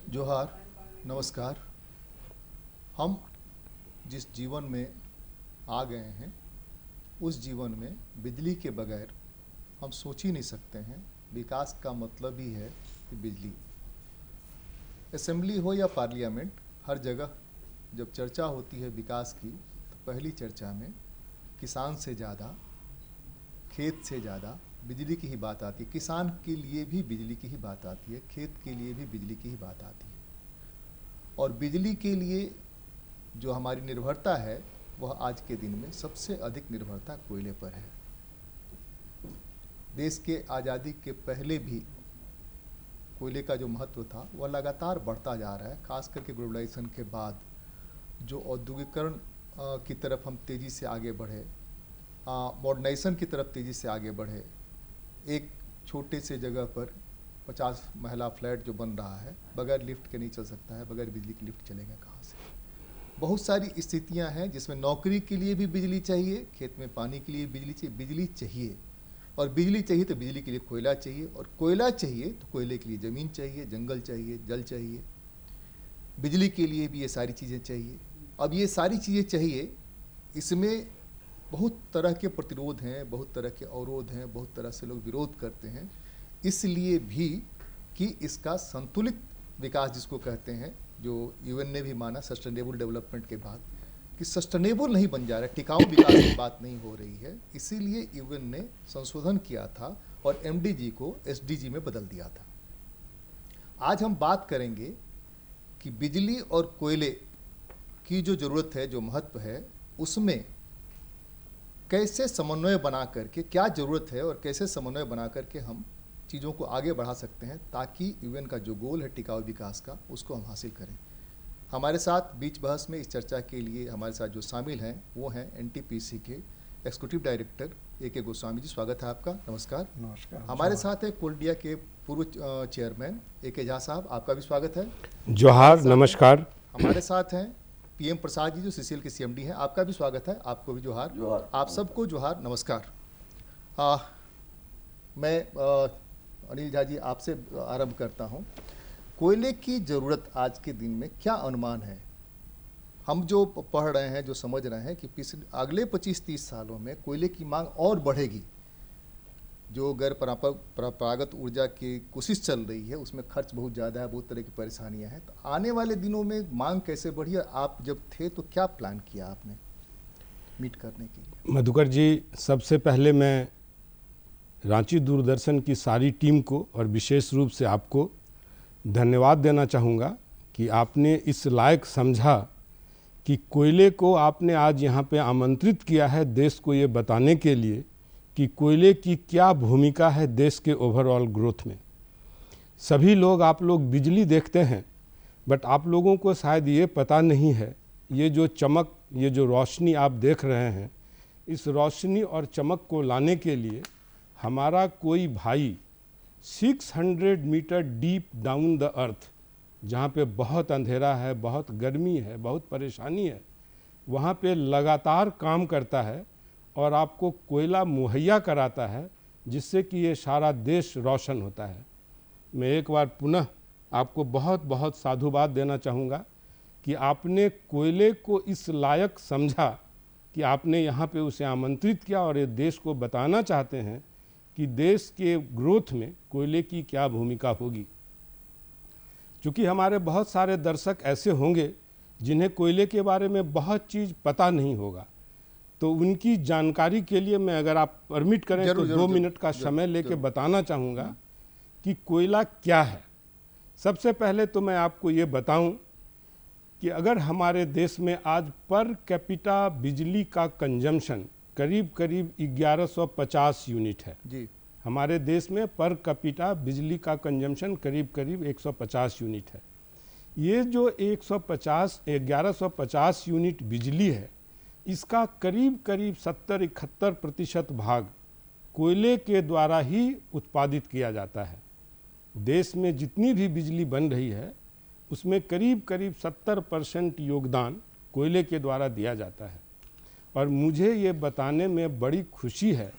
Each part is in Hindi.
जोहार, नमस्कार। हम जिस जीवन में आ गए हैं उस जीवन में बिजली के बगैर हम सोच ही नहीं सकते हैं। विकास का मतलब ही है कि बिजली। असेंबली हो या पार्लियामेंट, हर जगह जब चर्चा होती है विकास की तो पहली चर्चा में किसान से ज़्यादा, खेत से ज़्यादा बिजली की ही बात आती है। किसान के लिए भी बिजली की ही बात आती है, खेत के लिए भी बिजली की ही बात आती है। और बिजली के लिए जो हमारी निर्भरता है वह आज के दिन में सबसे अधिक निर्भरता कोयले पर है। देश के आज़ादी के पहले भी कोयले का जो महत्व था वह लगातार बढ़ता जा रहा है। खास करके ग्लोबलाइजेशन के बाद जो औद्योगिकरण की तरफ हम तेज़ी से आगे बढ़े, मॉडर्नाइजेशन की तरफ तेज़ी से आगे बढ़े, एक छोटे से जगह पर 50 महला फ्लैट जो बन रहा है बगैर लिफ्ट के नहीं चल सकता है। बगैर बिजली की लिफ्ट चलेगा कहाँ से? बहुत सारी स्थितियां हैं जिसमें नौकरी के लिए भी बिजली चाहिए, खेत में पानी के लिए बिजली चाहिए। बिजली चाहिए और बिजली चाहिए तो बिजली के लिए कोयला चाहिए, और कोयला चाहिए तो कोयले के लिए ज़मीन चाहिए, जंगल चाहिए, जल चाहिए। बिजली के लिए भी ये सारी चीज़ें चाहिए। अब ये सारी चीज़ें चाहिए, इसमें बहुत तरह के प्रतिरोध हैं, बहुत तरह के अवरोध हैं, बहुत तरह से लोग विरोध करते हैं। इसलिए भी कि इसका संतुलित विकास जिसको कहते हैं, जो यूएन ने भी माना सस्टेनेबल डेवलपमेंट के बाद कि सस्टेनेबल नहीं बन जा रहा है, टिकाऊ विकास की बात नहीं हो रही है। इसीलिए यूएन ने संशोधन किया था और एमडीजी को एसडीजी में बदल दिया था। आज हम बात करेंगे कि बिजली और कोयले की जो ज़रूरत है, जो महत्व है, उसमें कैसे समन्वय बना करके, क्या ज़रूरत है और कैसे समन्वय बना करके हम चीज़ों को आगे बढ़ा सकते हैं ताकि यूएन का जो गोल है टिकाऊ विकास का उसको हम हासिल करें। हमारे साथ बीच बहस में इस चर्चा के लिए हमारे साथ जो शामिल हैं वो हैं एनटीपीसी के executive director A K. Goswami ji. स्वागत है आपका। नमस्कार। नमस्कार। हमारे साथ है कोल्डिया के पूर्व चेयरमैन ए.के. झा साहब, आपका भी स्वागत है। जोहार, नमस्कार। हमारे साथ हैं पीएम प्रसाद जी जो सीसीएल के सीएमडी हैं, आपका भी स्वागत है। आपको भी जोहार। आप सबको जोहार, नमस्कार। मैं अनिल झा जी आपसे आरंभ करता हूं। कोयले की ज़रूरत आज के दिन में क्या अनुमान है? हम जो पढ़ रहे हैं, जो समझ रहे हैं कि अगले 25-30 सालों में कोयले की मांग और बढ़ेगी। जो गैर परंपरागत ऊर्जा की कोशिश चल रही है उसमें खर्च बहुत ज़्यादा है, बहुत तरह की परेशानियां हैं। तो आने वाले दिनों में मांग कैसे बढ़ी? आप जब थे तो क्या प्लान किया आपने मीट करने के लिए? मधुकर जी, सबसे पहले मैं रांची दूरदर्शन की सारी टीम को और विशेष रूप से आपको धन्यवाद देना चाहूँगा कि आपने इस लायक समझा कि कोयले को आपने आज यहाँ पे आमंत्रित किया है देश को ये बताने के लिए कि कोयले की क्या भूमिका है देश के ओवरऑल ग्रोथ में। सभी लोग, आप लोग बिजली देखते हैं, बट आप लोगों को शायद ये पता नहीं है, ये जो चमक, ये जो रोशनी आप देख रहे हैं, इस रोशनी और चमक को लाने के लिए हमारा कोई भाई 600 metre deep down the earth, जहाँ पे बहुत अंधेरा है, बहुत गर्मी है, बहुत परेशानी है, वहाँ पे लगातार काम करता है और आपको कोयला मुहैया कराता है, जिससे कि ये सारा देश रोशन होता है। मैं एक बार पुनः आपको बहुत बहुत साधुवाद देना चाहूँगा कि आपने कोयले को इस लायक समझा कि आपने यहाँ पे उसे आमंत्रित किया और ये देश को बताना चाहते हैं कि देश के ग्रोथ में कोयले की क्या भूमिका होगी। क्योंकि हमारे बहुत सारे दर्शक ऐसे होंगे जिन्हें कोयले के बारे में बहुत चीज़ पता नहीं होगा, तो उनकी जानकारी के लिए मैं, अगर आप परमिट करें तो 2 मिनट का समय लेके बताना चाहूँगा कि कोयला क्या है। सबसे पहले तो मैं आपको ये बताऊं कि अगर हमारे देश में आज पर कैपिटा बिजली का कंजम्पशन करीब करीब 1150 यूनिट है जी। हमारे देश में पर कैपिटा बिजली का कंजम्पशन करीब करीब 150 यूनिट है। ये जो 1150 यूनिट बिजली है, इसका करीब करीब 70-71% भाग कोयले के द्वारा ही उत्पादित किया जाता है। देश में जितनी भी बिजली बन रही है उसमें करीब करीब 70% योगदान कोयले के द्वारा दिया जाता है। और मुझे ये बताने में बड़ी खुशी है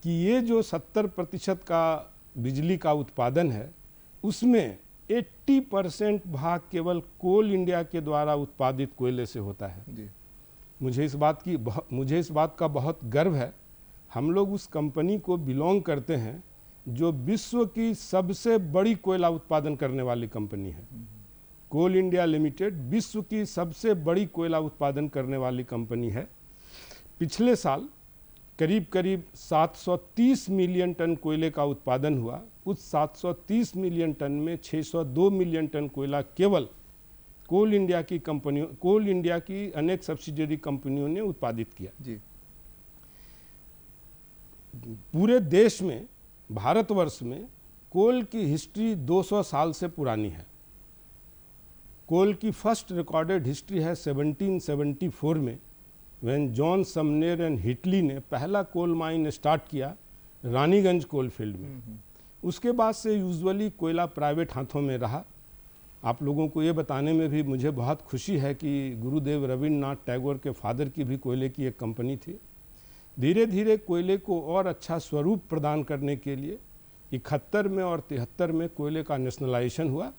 कि ये जो 70% का बिजली का उत्पादन है उसमें 80% भाग केवल कोल इंडिया के द्वारा उत्पादित कोयले से होता है। जी। मुझे इस बात का बहुत गर्व है। हम लोग उस कंपनी को बिलोंग करते हैं जो विश्व की सबसे बड़ी कोयला उत्पादन करने वाली कंपनी है। कोल इंडिया लिमिटेड विश्व की सबसे बड़ी कोयला उत्पादन करने वाली कंपनी है। पिछले साल करीब करीब 730 मिलियन टन कोयले का उत्पादन हुआ। उस 730 मिलियन टन में 602 मिलियन टन कोयला केवल कोल इंडिया की अनेक सब्सिडियरी कंपनियों ने उत्पादित किया। जी। पूरे देश में, भारतवर्ष में कोल की हिस्ट्री 200 साल से पुरानी है। कोल की फर्स्ट रिकॉर्डेड हिस्ट्री है 1774 में, व्हेन जॉन समनेर एंड हिटली ने पहला कोल माइन स्टार्ट किया रानीगंज कोल फील्ड में। उसके बाद से यूजुअली कोयला प्राइवेट हाथों में रहा। आप लोगों को ये बताने में भी मुझे बहुत खुशी है कि गुरुदेव रविन्द्रनाथ टैगोर के फादर की भी कोयले की एक कंपनी थी। धीरे धीरे कोयले को और अच्छा स्वरूप प्रदान करने के लिए 71 में और 73 में कोयले का नेशनलाइजेशन हुआ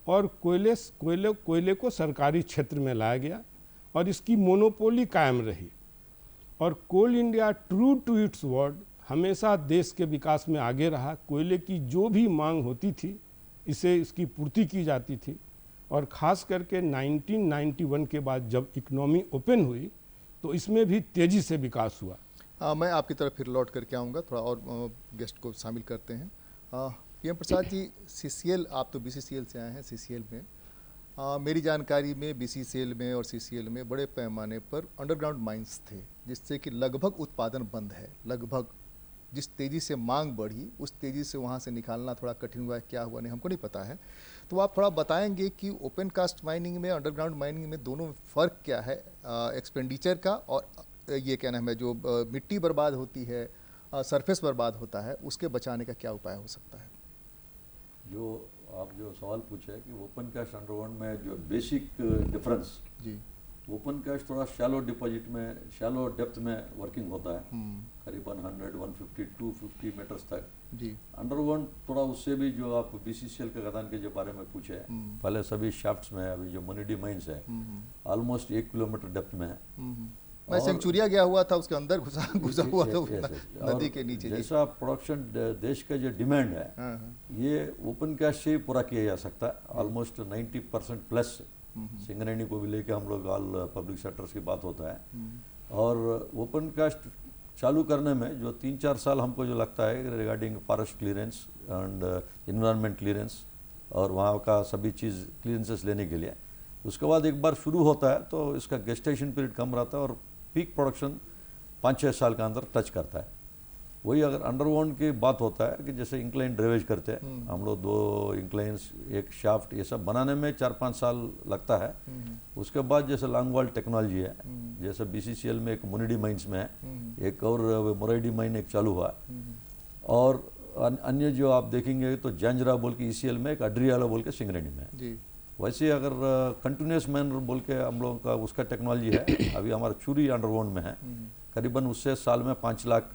और कोयले को सरकारी क्षेत्र में लाया गया और इसकी मोनोपोली कायम रही। और Coal India true to its word हमेशा देश के विकास में आगे रहा। कोयले की जो भी मांग होती थी इसकी पूर्ति की जाती थी। और ख़ास करके 1991 के बाद जब इकोनॉमी ओपन हुई तो इसमें भी तेज़ी से विकास हुआ। मैं आपकी तरफ फिर लौट करके आऊँगा, थोड़ा और गेस्ट को शामिल करते हैं। PM प्रसाद जी, CCL, आप तो BCCL से आए हैं। CCL में मेरी जानकारी में BCCL में और CCL में बड़े पैमाने पर अंडरग्राउंड माइंस थे, जिससे कि लगभग उत्पादन बंद है। लगभग जिस तेज़ी से मांग बढ़ी उस तेज़ी से वहाँ से निकालना थोड़ा कठिन हुआ है। क्या हुआ नहीं हमको नहीं पता है। तो आप थोड़ा बताएंगे कि ओपन कास्ट माइनिंग में, अंडरग्राउंड माइनिंग में दोनों में फ़र्क क्या है, एक्सपेंडिचर का और ये क्या नाम है, जो मिट्टी बर्बाद होती है, सरफेस बर्बाद होता है, उसके बचाने का क्या उपाय हो सकता है? आप जो सवाल पूछे कि ओपन कास्ट अंडरग्राउंड में जो बेसिक डिफरेंस, जी, ओपन कास्ट थोड़ा शैलो डिपॉजिट में, शैलो डेप्थ में वर्किंग होता है, करीबन 100, 150, 250 मीटर्स तक। जी। अंडरग्राउंड थोड़ा उससे भी, जो आप BCCL के खदान के जो बारे में पूछे, पहले सभी शाफ्ट्स में, अभी जो मनीडी माइंस है ऑलमोस्ट 1 किलोमीटर डेप्थ में है। मैं सेंचुरिया गया हुआ था, उसके अंदर घुसा हुआ था नदी के नीचे। जैसा प्रोडक्शन देश का जो डिमांड है ये ओपन कास्ट से ही पूरा किया जा सकता है। ऑलमोस्ट 90% प्लस सिंगरेणी को भी लेके हम लोग ऑल पब्लिक सेक्टर्स की बात होता है। और ओपन कास्ट चालू करने में जो 3-4 साल हमको जो लगता है regarding forest clearance and environment clearance और वहाँ का सभी चीज़ क्लियरेंसेस लेने के लिए, उसके बाद एक बार शुरू होता है तो इसका गेस्टेशन पीरियड कम रहता है और पीक प्रोडक्शन 5-6 साल का अंदर टच करता है। वही अगर अंडरग्राउंड की बात होता है कि जैसे इंक्लाइन ड्रेवेज करते हैं हम लोग, 2 इंक्लाइंस, एक शाफ्ट, ये सब बनाने में 4-5 साल लगता है। उसके बाद जैसे लॉन्ग वॉल टेक्नोलॉजी है, जैसे BCCL में एक मुनिडी माइंस में है, एक और मोराइडी माइन एक चालू हुआ, और अन्य जो आप देखेंगे तो जंजरा बोल के ECL में, एक अड्रियाला बोल के सिंगरेणी में है। वैसे अगर कंटिन्यूस मैनर बोल के हम लोगों का उसका टेक्नोलॉजी है, अभी हमारा चूरी अंडरग्राउंड में है, करीबन उससे साल में 5 लाख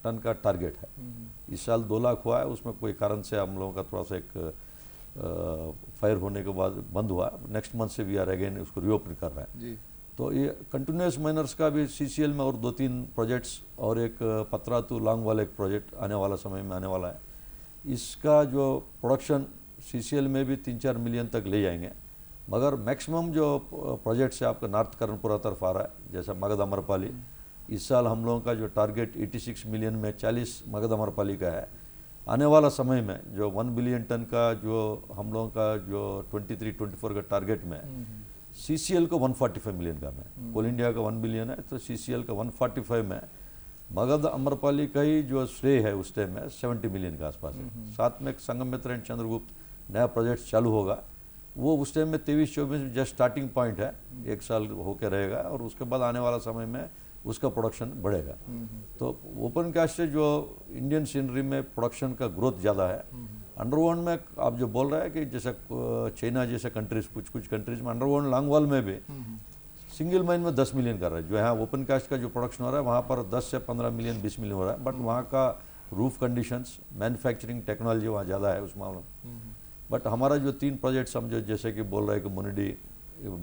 टन का टारगेट है। इस साल 2 लाख हुआ है, उसमें कोई कारण से हम लोगों का थोड़ा सा एक फायर होने के बाद बंद हुआ। नेक्स्ट मंथ से वी आर अगेन उसको रीओपन कर रहे हैं। तो ये कंटिन्यूस माइनर्स का भी CCL में और 2-3 प्रोजेक्ट्स और एक पतरातू लॉन्ग वाला एक प्रोजेक्ट आने वाला समय में आने वाला है। इसका जो प्रोडक्शन CCL में भी 3-4 मिलियन तक ले जाएंगे। मगर मैक्सिमम जो प्रोजेक्ट है आपका नॉर्थ कर्णपुरा तरफ आ रहा है, जैसा मगध अमरपाली, इस साल हम लोगों का जो टारगेट 86 मिलियन में 40 मगध अमरपाली का है। आने वाला समय में जो 1 बिलियन टन का जो हम लोगों का जो 23-24 का टारगेट में CCL को 145 मिलियन का में, कोल इंडिया का 1 बिलियन है तो CCL का 145 में, मगध अमरपाली का ही जो श्रेय है उस टाइम में 70 मिलियन के आसपास है। साथ में संगममित्र एंड चंद्रगुप्त नया प्रोजेक्ट चालू होगा, वो उस टाइम में 23-24 जस्ट स्टार्टिंग पॉइंट है, 1 साल होकर रहेगा और उसके बाद आने वाला समय में उसका प्रोडक्शन बढ़ेगा। तो ओपन कास्ट से जो इंडियन सीनरी में प्रोडक्शन का ग्रोथ ज़्यादा है। अंडरग्राउंड में आप जो बोल रहे हैं कि जैसे चाइना जैसे कंट्रीज, कुछ कंट्रीज में अंडरग्राउंड लॉन्ग वॉल में भी सिंगल माइन में 10 मिलियन कर रहा है। जो यहाँ ओपन कास्ट का जो प्रोडक्शन हो रहा है वहाँ पर 10 से 15 मिलियन 20 मिलियन हो रहा है, बट वहाँ का रूफ कंडीशंस, मैन्युफैक्चरिंग टेक्नोलॉजी वहाँ ज़्यादा है उस मामले में। बट हमारा जो 3 प्रोजेक्ट समझो, जैसे कि बोल रहा है कि मुनिडी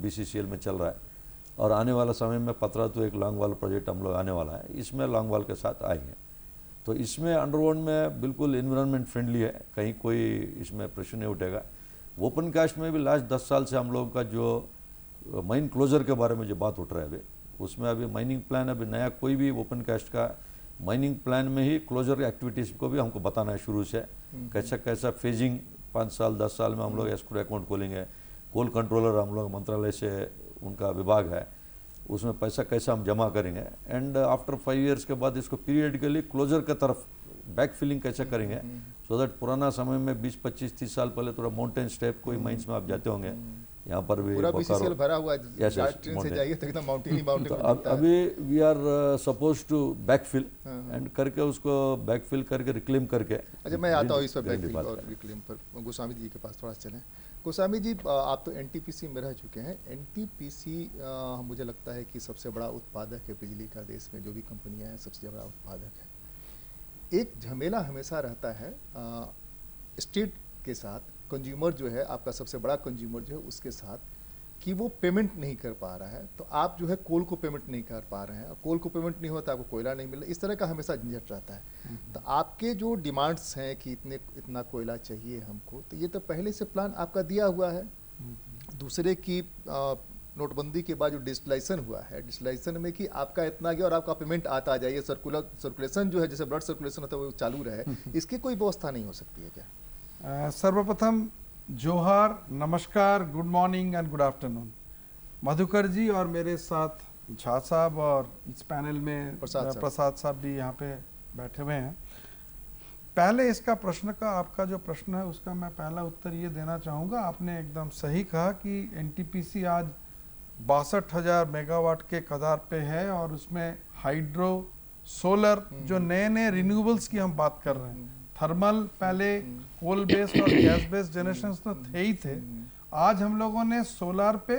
BCCL में चल रहा है, और आने वाला समय में पतरा तो एक लॉन्ग वाल प्रोजेक्ट हम लोग आने वाला है, इसमें लॉन्ग वाल के साथ आएंगे। तो इसमें अंडरग्राउंड में बिल्कुल इन्वायरमेंट फ्रेंडली है, कहीं कोई इसमें प्रश्न नहीं उठेगा। ओपन कास्ट में भी लास्ट 10 साल से हम लोगों का जो माइन क्लोजर के बारे में जो बात उठ रहा है अभी, उसमें अभी माइनिंग प्लान अभी नया कोई भी ओपन कास्ट का माइनिंग प्लान में ही क्लोजर एक्टिविटीज़ को भी हमको बताना है शुरू से, कैसा कैसा फेजिंग 5 साल 10 साल में हम लोग एस्क्रो अकाउंट खोलेंगे, कोल कंट्रोलर हम लोग मंत्रालय से उनका विभाग है, उसमें पैसा कैसा हम जमा करेंगे, एंड आफ्टर 5 ईयर्स के बाद इसको पीरियडिकली क्लोजर की तरफ बैक फिलिंग कैसे करेंगे, सो दैट पुराना समय में 20, 25, 30 साल पहले थोड़ा माउंटेन स्टेप कोई माइंस में आप जाते होंगे, यहाँ पर भी पूरा BCCL भरा हुआ है, Yes, yes, ट्रेन से mountain. जाइए तो एकदम माउंटेन ही माउंटेन तो दिखता है। अभी we are suppose to backfill and करके उसको बैकफिल करके रिक्लेम करके। अच्छा, मैं आता हूँ इस पर ग्रीन बैकफिल बात और है। रिक्लेम पर। गोस्वामी जी के पास थोड़ा चलें। गोस्वामी जी, आप तो NTPC में रह चुके हैं। NTPC मुझे लगता है कि सबसे बड़ा उत्पादक है बिजली का, देश में जो भी कंपनियां हैं सबसे बड़ा उत्पादक है। एक झमेला हमेशा रहता है स्टेट के साथ, कंज्यूमर जो है आपका सबसे बड़ा कंज्यूमर जो है उसके साथ, कि वो पेमेंट नहीं कर पा रहा है। तो आप जो है कोल को पेमेंट नहीं कर पा रहे हैं, और कोल को पेमेंट नहीं होता आपको कोयला नहीं मिल रहा, इस तरह का हमेशा झंझट रहता है। तो आपके जो डिमांड्स हैं कि इतना कोयला चाहिए हमको, तो ये तो पहले से प्लान आपका दिया हुआ है। दूसरे की नोटबंदी के बाद जो डिजिटलाइजेशन हुआ है, डिजिटलाइजेशन में कि आपका इतना गया और आपका पेमेंट आता जाइए, सर्कुलेशन जो है जैसे ब्लड सर्कुलेशन होता है वो चालू रहे, इसकी कोई व्यवस्था नहीं हो सकती है क्या? सर्वप्रथम जोहार, नमस्कार, good morning and good afternoon. Madhukar ji और मेरे साथ झा साहब और इस पैनल में प्रसाद साहब भी यहाँ पे बैठे हुए हैं। पहले इसका प्रश्न का, आपका जो प्रश्न है उसका मैं पहला उत्तर ये देना चाहूँगा। आपने एकदम सही कहा कि NTPC आज 62,000 मेगावाट के कगार पे है, और उसमें हाइड्रो, सोलर, जो नए नए रिन्यूएबल्स की हम बात कर रहे हैं, थर्मल पहले कोल बेस्ड और गैस बेस्ड जनरेशन तो थे ही थे, आज हम लोगों ने सोलर पे,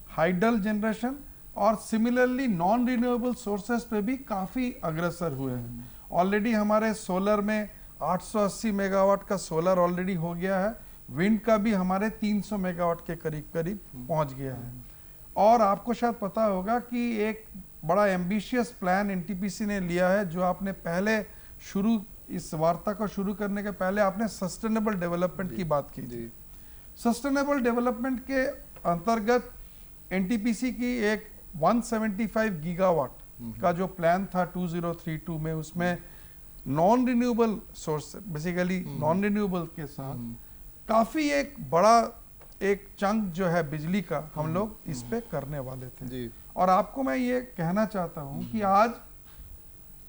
हाइडल जनरेशन और सिमिलरली नॉन रिन्यूएबल सोर्सेस पे भी काफ़ी अग्रसर हुए हैं। ऑलरेडी हमारे सोलर में 880 मेगावाट का सोलर ऑलरेडी हो गया है, विंड का भी हमारे 300 मेगावाट के करीब करीब पहुंच गया है। और आपको शायद पता होगा कि एक बड़ा एम्बिशियस प्लान NTPC ने लिया है, जो आपने पहले शुरू, इस वार्ता को शुरू करने के पहले आपने सस्टेनेबल डेवलपमेंट की बात की थी। सस्टेनेबल डेवलपमेंट के अंतर्गत NTPC की एक 175 गीगावाट का जो प्लान था 2032 में, उसमें non renewable source, basically non renewable के साथ काफी एक बड़ा एक चंक जो है बिजली का हम लोग इस पे करने वाले थे जी। और आपको मैं ये कहना चाहता हूँ कि आज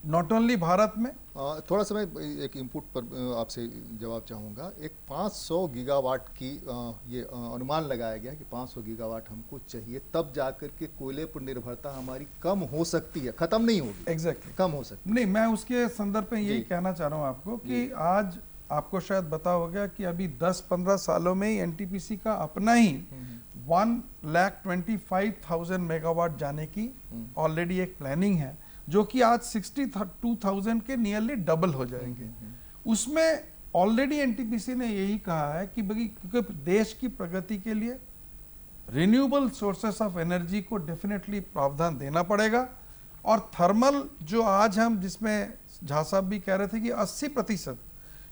नॉट ओनली भारत में, थोड़ा सा मैं एक इनपुट पर आपसे जवाब चाहूँगा। एक 500 गीगावाट की ये अनुमान लगाया गया कि 500 गीगावाट हमको चाहिए, तब जाकर के कोयले पर निर्भरता हमारी कम हो सकती है, खत्म नहीं होगी। एग्जैक्टली कम हो सकती नहीं, मैं उसके संदर्भ में यही जी। कहना चाह रहा हूँ आपको कि आज आपको शायद पता हो गया कि अभी 10-15 सालों में ही NTPC का अपना ही 1,25,000 मेगावाट जाने की ऑलरेडी एक प्लानिंग है, जो कि आज 62,000 के नियरली डबल हो जाएंगे। उसमें ऑलरेडी NTPC ने यही कहा है कि भाई, क्योंकि देश की प्रगति के लिए रिन्यूएबल सोर्सेस ऑफ एनर्जी को डेफिनेटली प्रावधान देना पड़ेगा। और थर्मल जो आज हम, जिसमें झा साहब भी कह रहे थे कि 80%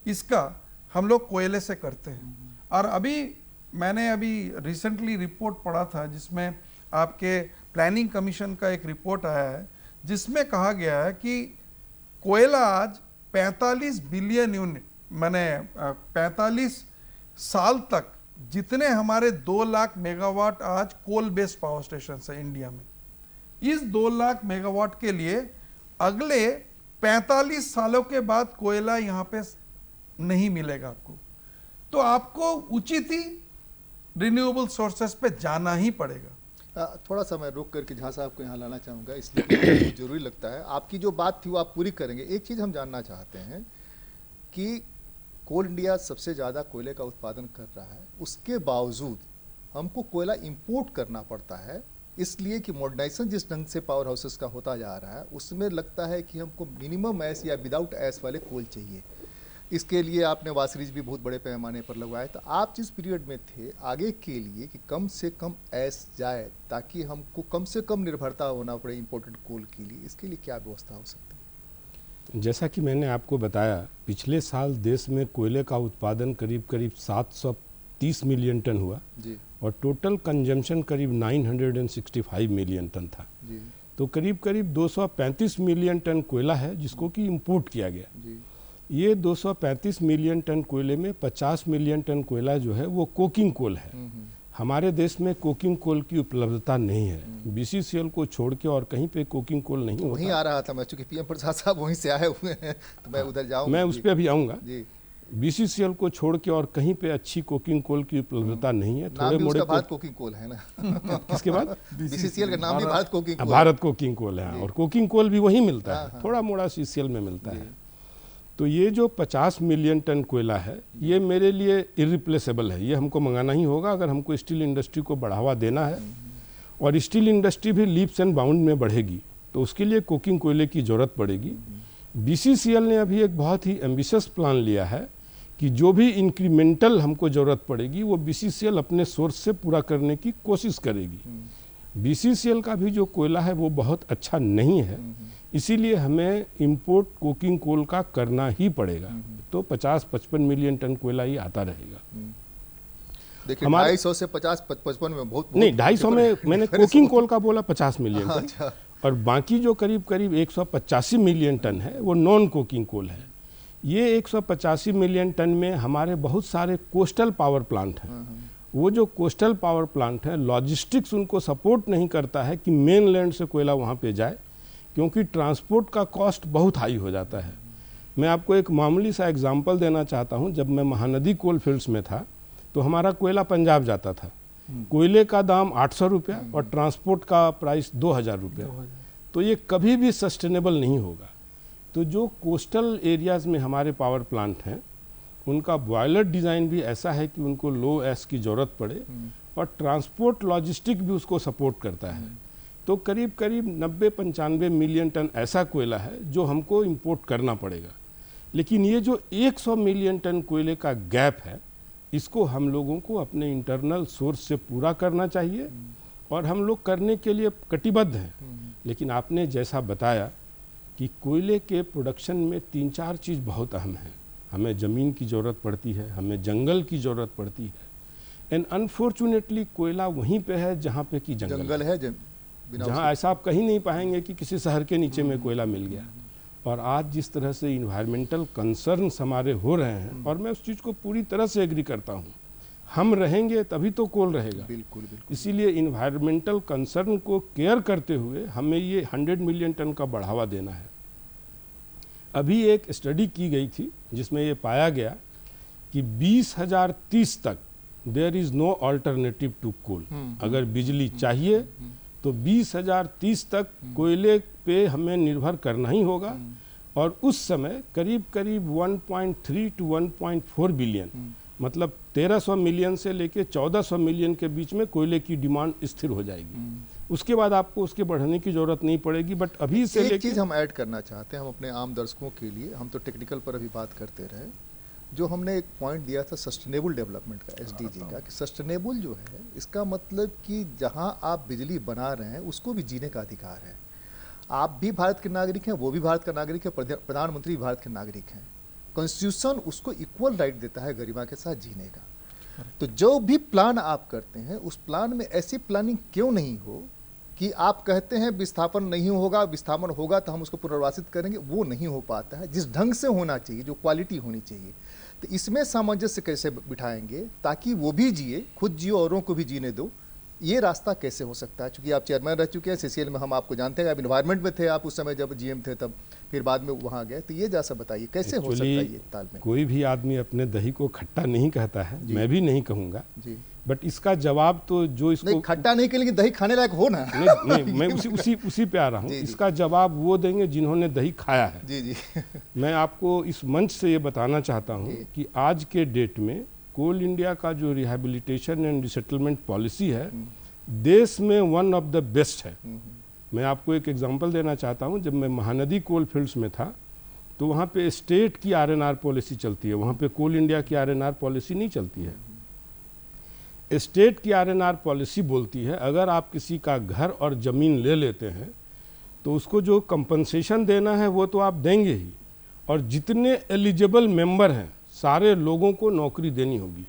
इसका हम लोग कोयले से करते हैं। और अभी मैंने रिसेंटली रिपोर्ट पढ़ा था, जिसमें आपके प्लानिंग कमीशन का एक रिपोर्ट आया है, जिसमें कहा गया है कि कोयला आज 45 बिलियन यूनिट, माने 45 साल तक जितने हमारे 2 लाख मेगावाट आज कोल बेस्ड पावर स्टेशन है इंडिया में, इस 2 लाख मेगावाट के लिए अगले 45 सालों के बाद कोयला यहाँ पे नहीं मिलेगा आपको। तो आपको उचित ही रिन्यूएबल सोर्सेस पे जाना ही पड़ेगा। थोड़ा सा मैं रोक करके झा साहब को यहाँ लाना चाहूँगा, इसलिए जरूरी लगता है। आपकी जो बात थी वो आप पूरी करेंगे। एक चीज़ हम जानना चाहते हैं कि कोल इंडिया सबसे ज़्यादा कोयले का उत्पादन कर रहा है, उसके बावजूद हमको कोयला इंपोर्ट करना पड़ता है, इसलिए कि मॉडर्नाइजेशन जिस ढंग से पावर हाउसेस का होता जा रहा है, उसमें लगता है कि हमको मिनिमम ऐश या विदाउट ऐश वाले कोल चाहिए। इसके लिए आपने वासरीज भी बहुत बड़े पैमाने पर लगवाए। तो आप जिस पीरियड में थे, आगे के लिए कि कम से कम ऐस जाए ताकि हमको कम से कम निर्भरता होना पड़े इम्पोर्टेड कोल के लिए, इसके लिए क्या व्यवस्था हो सकती है? जैसा कि मैंने आपको बताया, पिछले साल देश में कोयले का उत्पादन करीब करीब 730 मिलियन टन हुआ जी और टोटल कंजम्पशन करीब 965 मिलियन टन था। जी तो करीब करीब 235 मिलियन टन कोयला है जिसको कि इंपोर्ट किया गया। जी ये 235 मिलियन टन कोयले में 50 मिलियन टन कोयला जो है वो कोकिंग कोल है। हमारे देश में कोकिंग कोल की उपलब्धता नहीं है। बीसीसीएल को छोड़ के और कहीं पे कोकिंग कोल नहीं वहीं होता। आ रहा था मैं, चूंकि पीएम प्रसाद साहब वहीं से आए हुए हैं तो मैं उधर जाऊंगा। मैं उस पर अभी आऊँगा। जी बीसीसीएल को छोड़ के और कहीं पे अच्छी कोकिंग कोल की उपलब्धता नहीं है। नाम भी उसका भारत कोकिंग कोल है ना। किसके बाद? बीसीसीएल का नाम भी Bharat coking coal. Bharat coking coal है और कोकिंग कोल भी वहीं मिलता है, थोड़ा मोड़ा सीसीएल में मिलता है। तो ये जो 50 मिलियन टन कोयला है ये मेरे लिए इरिप्लेसेबल है, ये हमको मंगाना ही होगा अगर हमको स्टील इंडस्ट्री को बढ़ावा देना है। और स्टील इंडस्ट्री भी लीप्स एंड बाउंड में बढ़ेगी तो उसके लिए कोकिंग कोयले की ज़रूरत पड़ेगी। बीसीसीएल ने अभी एक बहुत ही एम्बिशियस प्लान लिया है कि जो भी इंक्रीमेंटल हमको ज़रूरत पड़ेगी वो बीसीसीएल अपने सोर्स से पूरा करने की कोशिश करेगी। बीसीसीएल का भी जो कोयला है वो बहुत अच्छा नहीं है, इसीलिए हमें इंपोर्ट कोकिंग कोल का करना ही पड़ेगा। तो 50-55 मिलियन टन कोयला ही आता रहेगा। देखिए 250 से 50-55 में बहुत नहीं, 250 में मैंने कोकिंग कोल का बोला 50 मिलियन टन। अच्छा। और बाकी जो करीब करीब 185 मिलियन टन है वो नॉन कोकिंग कोल है। ये 185 मिलियन टन में हमारे बहुत सारे कोस्टल पावर प्लांट हैं। वो जो कोस्टल पावर प्लांट है, लॉजिस्टिक्स उनको सपोर्ट नहीं करता है कि मेन लैंड से कोयला वहाँ पे जाए, क्योंकि ट्रांसपोर्ट का कॉस्ट बहुत हाई हो जाता है। मैं आपको एक मामूली सा एग्जांपल देना चाहता हूँ। जब मैं महानदी कोल फील्ड्स में था तो हमारा कोयला पंजाब जाता था। कोयले का दाम 800 रुपया और ट्रांसपोर्ट का प्राइस 2000 रुपया। तो ये कभी भी सस्टेनेबल नहीं होगा। तो जो कोस्टल एरियाज़ में हमारे पावर प्लांट हैं उनका बॉयलर डिज़ाइन भी ऐसा है कि उनको लो एस की ज़रूरत पड़े और ट्रांसपोर्ट लॉजिस्टिक भी उसको सपोर्ट करता है। तो करीब करीब 90-95 मिलियन टन ऐसा कोयला है जो हमको इंपोर्ट करना पड़ेगा। लेकिन ये जो 100 मिलियन टन कोयले का गैप है इसको हम लोगों को अपने इंटरनल सोर्स से पूरा करना चाहिए और हम लोग करने के लिए कटिबद्ध हैं। लेकिन आपने जैसा बताया कि कोयले के प्रोडक्शन में 3-4 चीज़ बहुत अहम है। हमें ज़मीन की ज़रूरत पड़ती है, हमें जंगल की ज़रूरत पड़ती है, एंड अनफॉर्चुनेटली कोयला वहीं पे है जहाँ पे कि जंगल है, जहाँ ऐसा आप कहीं नहीं पाएंगे कि किसी शहर के नीचे में कोयला मिल गया। और आज जिस तरह से इन्वायरमेंटल कंसर्न्स हमारे हो रहे हैं, और मैं उस चीज़ को पूरी तरह से एग्री करता हूँ, हम रहेंगे तभी तो कोल रहेगा। बिल्कुल बिल्कुल। इसीलिए इन्वायरमेंटल कंसर्न को केयर करते हुए हमें ये 100 मिलियन टन का बढ़ावा देना है। अभी एक स्टडी की गई थी जिसमें ये पाया गया कि 2030 तक there is no alternative to coal. अगर बिजली चाहिए तो 2030 तक कोयले पे हमें निर्भर करना ही होगा। और उस समय करीब करीब 1.3 to 1.4 बिलियन, मतलब 1300 मिलियन से लेके 1400 मिलियन के बीच में कोयले की डिमांड स्थिर हो जाएगी। उसके बाद आपको उसके बढ़ने की जरूरत नहीं पड़ेगी। बट अभी से एक चीज़ हम ऐड करना चाहते हैं, हम अपने आम दर्शकों के लिए, हम तो टेक्निकल पर अभी बात करते रहे, जो हमने एक पॉइंट दिया था सस्टेनेबल डेवलपमेंट का, एसडीजी का, कि सस्टेनेबल जो है इसका मतलब कि जहां आप बिजली बना रहे हैं उसको भी जीने का अधिकार है। आप भी भारत के नागरिक हैं, वो भी भारत का नागरिक है, प्रधानमंत्री भारत के नागरिक हैं। कॉन्स्टिट्यूशन उसको इक्वल राइट देता है गरिमा के साथ जीने का। तो जो भी प्लान आप करते हैं उस प्लान में ऐसी प्लानिंग क्यों नहीं हो कि आप कहते हैं विस्थापन नहीं होगा, विस्थापन होगा तो हम उसको पुनर्वासित करेंगे, वो नहीं हो पाता है। जिस ढंग से होना चाहिए, जो क्वालिटी होनी चाहिए, तो इसमें सामंजस्य कैसे बिठाएंगे ताकि वो भी जिए, खुद जियो, औरों को भी जीने दो, ये रास्ता कैसे हो सकता है? क्योंकि आप चेयरमैन रह चुके हैं सीसीएल में, हम आपको जानते हैं, आप इन्वायरमेंट में थे आप उस समय जब जीएम थे, तब फिर बाद में वहाँ गए, तो ये जैसा बताइए कैसे हो सकता है ये तालमेल? कोई भी आदमी अपने दही को खट्टा नहीं कहता है, मैं भी नहीं कहूँगा जी, बट इसका जवाब तो जो इसको नहीं, खट्टा नहीं के लिए दही खाने लायक हो ना। नहीं, मैं उसी पे आ रहा हूँ। इसका जवाब वो देंगे जिन्होंने दही खाया है। जी जी। मैं आपको इस मंच से ये बताना चाहता हूँ कि आज के डेट में कोल इंडिया का जो रिहैबिलिटेशन एंड रिसेटलमेंट पॉलिसी है देश में वन ऑफ द बेस्ट है। मैं आपको एक एग्जांपल देना चाहता हूँ। जब मैं महानदी कोल फील्ड्स में था तो वहाँ पे स्टेट की आरएनआर पॉलिसी चलती है, वहाँ पे कोल इंडिया की आरएनआर पॉलिसी नहीं चलती है। स्टेट की आरएनआर पॉलिसी बोलती है अगर आप किसी का घर और ज़मीन ले लेते हैं तो उसको जो कंपनसेशन देना है वो तो आप देंगे ही, और जितने एलिजिबल मेंबर हैं सारे लोगों को नौकरी देनी होगी।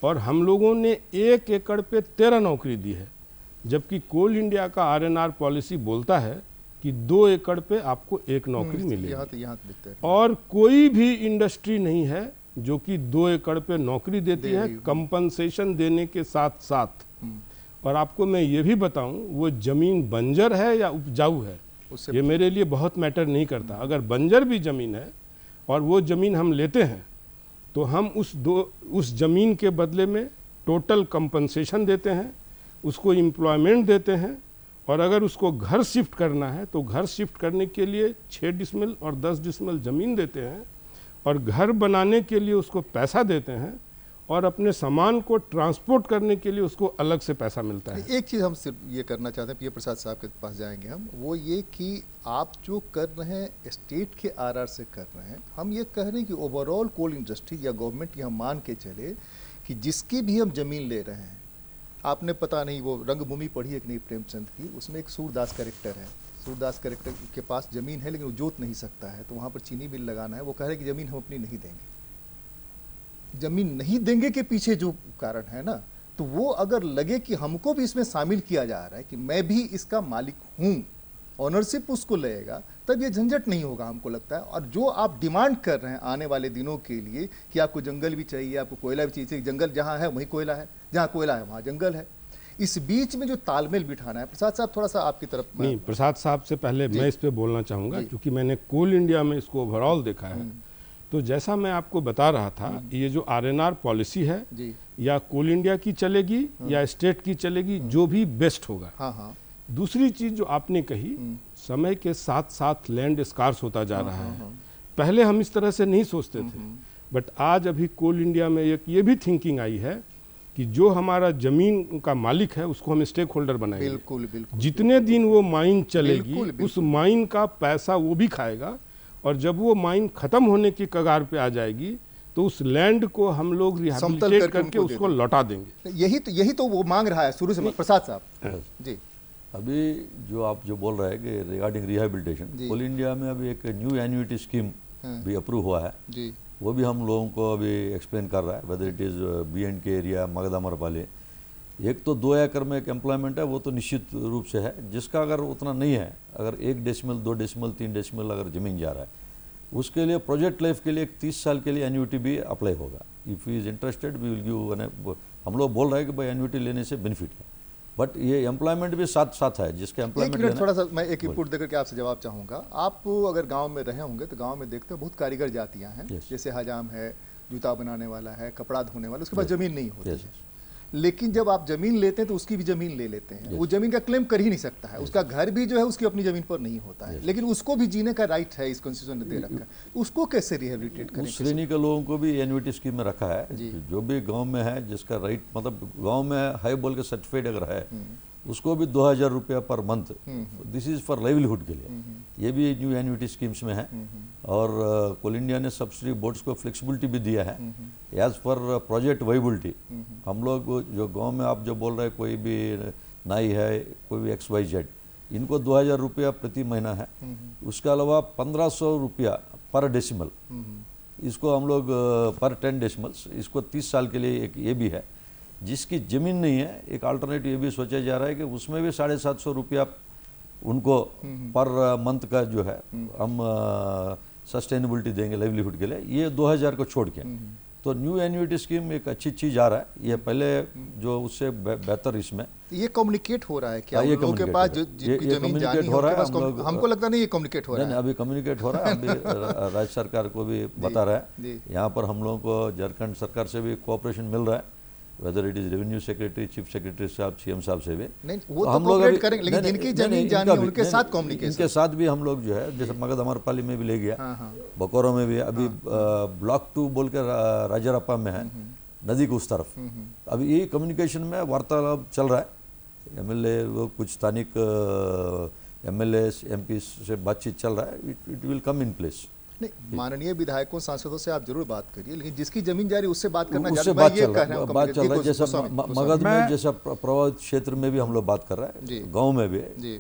और हम लोगों ने 1 एकड़ पे 13 नौकरी दी है, जबकि कोल इंडिया का आरएनआर पॉलिसी बोलता है कि 2 एकड़ पे आपको 1 नौकरी मिलेगी। और कोई भी इंडस्ट्री नहीं है जो कि 2 एकड़ पे नौकरी देती है कंपनसेशन देने के साथ साथ। और आपको मैं ये भी बताऊं, वो जमीन बंजर है या उपजाऊ है ये मेरे लिए बहुत मैटर नहीं करता। अगर बंजर भी जमीन है और वो जमीन हम लेते हैं तो हम उस जमीन के बदले में टोटल कंपनसेशन देते हैं, उसको एम्प्लॉयमेंट देते हैं, और अगर उसको घर शिफ्ट करना है तो घर शिफ्ट करने के लिए 6 डिसमिल और 10 डिसमिल ज़मीन देते हैं, और घर बनाने के लिए उसको पैसा देते हैं, और अपने सामान को ट्रांसपोर्ट करने के लिए उसको अलग से पैसा मिलता है। एक चीज़ हम सिर्फ ये करना चाहते हैं, पीए प्रसाद साहब के पास जाएंगे हम, वो ये कि आप जो कर रहे हैं स्टेट के आरआर से कर रहे हैं, हम ये कह रहे हैं कि ओवरऑल कोल इंडस्ट्री या गवर्नमेंट की हम मान के चले कि जिसकी भी हम ज़मीन ले रहे हैं, आपने पता नहीं वो रंगभूमि पढ़ी है कि नहीं प्रेमचंद की, उसमें एक सूरदास कैरेक्टर है, सूरदास कैरेक्टर के पास ज़मीन है लेकिन वो जोत नहीं सकता है, तो वहाँ पर चीनी मिल लगाना है, वो कह रहे हैं कि ज़मीन हम अपनी नहीं देंगे। जमीन नहीं देंगे के पीछे जो कारण है ना, तो वो अगर लगे कि हमको भी इसमें शामिल किया जा रहा है कि मैं भी इसका मालिक हूँ, ऑनरशिप उसको लगेगा, तब ये झंझट नहीं होगा हमको लगता है। और जो आप डिमांड कर रहे हैं आने वाले दिनों के लिए कि आपको जंगल भी चाहिए, आपको कोयला भी चाहिए, जंगल जहाँ है वहीं कोयला है, जहाँ कोयला है वहाँ जंगल है, इस बीच में जो तालमेल बिठाना है, प्रसाद साहब थोड़ा सा आपकी तरफ। नहीं, प्रसाद साहब से पहले मैं इस पे बोलना चाहूँगा, क्योंकि मैंने कोल इंडिया में इसको ओवरऑल देखा है। तो जैसा मैं आपको बता रहा था, ये जो आरएनआर पॉलिसी है या कोल इंडिया की चलेगी या स्टेट की चलेगी, जो भी बेस्ट होगा। दूसरी चीज जो आपने कही, समय के साथ साथ लैंड स्कार्स होता जा रहा है। पहले हम इस तरह से नहीं सोचते थे, बट आज अभी कोल इंडिया में एक ये भी थिंकिंग आई है कि जो हमारा जमीन का मालिक है उसको हम स्टेक होल्डर बनाएंगे। बिल्कुल बिल्कुल। जितने दिन वो माइन चलेगी उस माइन का पैसा वो भी खाएगा, और जब वो माइन खत्म होने की कगार पे आ जाएगी तो उस लैंड को हम लोग रिहैबिलिटेट करके उसको लौटा देंगे। यही तो वो मांग रहा है शुरू से प्रसाद साहब जी। अभी जो आप जो बोल रहे हैं कि रिगार्डिंग रिहैबिलिटेशन, कोल इंडिया में अभी एक न्यू एन्युटी स्कीम भी अप्रूव हुआ है जी। वो भी हम लोगों को अभी एक्सप्लेन कर रहा है, whether it is BNK area, Magdamarpali. एक तो 2 एकड़ में एक एम्प्लॉयमेंट है, वो तो निश्चित रूप से है, जिसका अगर उतना नहीं है, अगर 1 डेसिमल 2 डेसिमल 3 डेसिमल अगर ज़मीन जा रहा है, उसके लिए प्रोजेक्ट लाइफ के लिए 30 साल के लिए एन्युटी भी अप्लाई होगा। If he is interested we will give. हम लोग बोल रहे हैं कि भाई एन्युटी लेने से बेनिफिट है, बट ये एम्प्लॉयमेंट भी साथ साथ है, जिसके एम्प्लॉयमेंट। थोड़ा सा मैं एक इनपुट देकर के आपसे जवाब चाहूँगा। आप अगर गाँव में रहे होंगे तो गाँव में देखते हैं बहुत कारीगर जातियाँ हैं, जैसे हजाम है, जूता बनाने वाला है, कपड़ा धोने वाला, उसके पास ज़मीन नहीं होती है। लेकिन जब आप जमीन लेते हैं तो उसकी भी जमीन ले लेते हैं, वो जमीन का क्लेम कर ही नहीं सकता है, उसका घर भी जो है उसकी अपनी जमीन पर नहीं होता है, लेकिन उसको भी जीने का राइट है, इस कॉन्स्टिट्यूशन ने दे रखा है। उसको कैसे रिहेबिलिटेट करें? उस श्रेणी के लोगों को भी एन्युटी स्कीम में रखा है, जो भी गांव में है, जिसका राइट मतलब गांव में हाई बोल के सर्टिफाइड अगर है, उसको भी 2000 रुपया per month, this is for livelihood के लिए, ये भी न्यू एन्युटी स्कीम्स में है। और कोल इंडिया ने सब्सिडी बोर्ड्स को फ्लेक्सिबिलिटी भी दिया है एज पर प्रोजेक्ट वाइबिलिटी। हम लोग जो गांव में आप जो बोल रहे हैं, कोई भी नाई है, कोई भी XYZ, इनको 2000 रुपया प्रति महीना है। उसके अलावा 1500 रुपया पर डेसिमल, इसको हम लोग पर 10 डेसिमल्स, इसको 30 साल के लिए एक ये भी है। जिसकी ज़मीन नहीं है, एक अल्टरनेटिव ये भी सोचा जा रहा है कि उसमें भी 750 रुपया उनको पर मंथ का जो है हम सस्टेनेबिलिटी देंगे लाइवलीहुड के लिए, ये 2000 को छोड़ के। तो न्यू एन्युटी स्कीम एक अच्छी चीज़ आ रहा है, ये पहले जो उससे बेहतर इसमें ये कम्युनिकेट हो रहा है क्या लोगों के पास जो जमीन जानी हो रहा है? हमको लगता नहीं ये कम्युनिकेट हो रहा है। अभी कम्युनिकेट हो रहा है, अभी राज्य सरकार को भी बता रहा है, यहाँ पर हम लोगों को झारखंड सरकार से भी कोऑपरेशन मिल रहा है, whether it is revenue secretary, chief secretary साहब, CM साहब से भी। नहीं, वो तो हम लोग अभी करेंगे, लेकिन जिनकी जमीन जानी है उनके साथ कम्युनिकेशन, इनके साथ भी हम लोग जो है, जैसे मगदामरपाली में भी ले गया, बकोरो में भी, अभी ब्लॉक 2 बोल कर राजारप्पा में है, नदी के उस तरफ। अभी ये कम्युनिकेशन में वार्तालाप चल रहा है, MLA लोग, कुछ स्थानिक MLA MP से बातचीत चल रहा है, it will come in place. नहीं, माननीय विधायकों सांसदों से आप जरूर बात करिए, लेकिन जिसकी जमीन जा रही है उससे बात करना उससे ज्यादा। बात मैं ये चल कह रहा रहा हूँ है, बात चल रहा है, जैसा मगध में मैं- जैसा प्रभावित क्षेत्र में भी हम लोग बात कर रहे जी। हैं, गांव में भी। जी।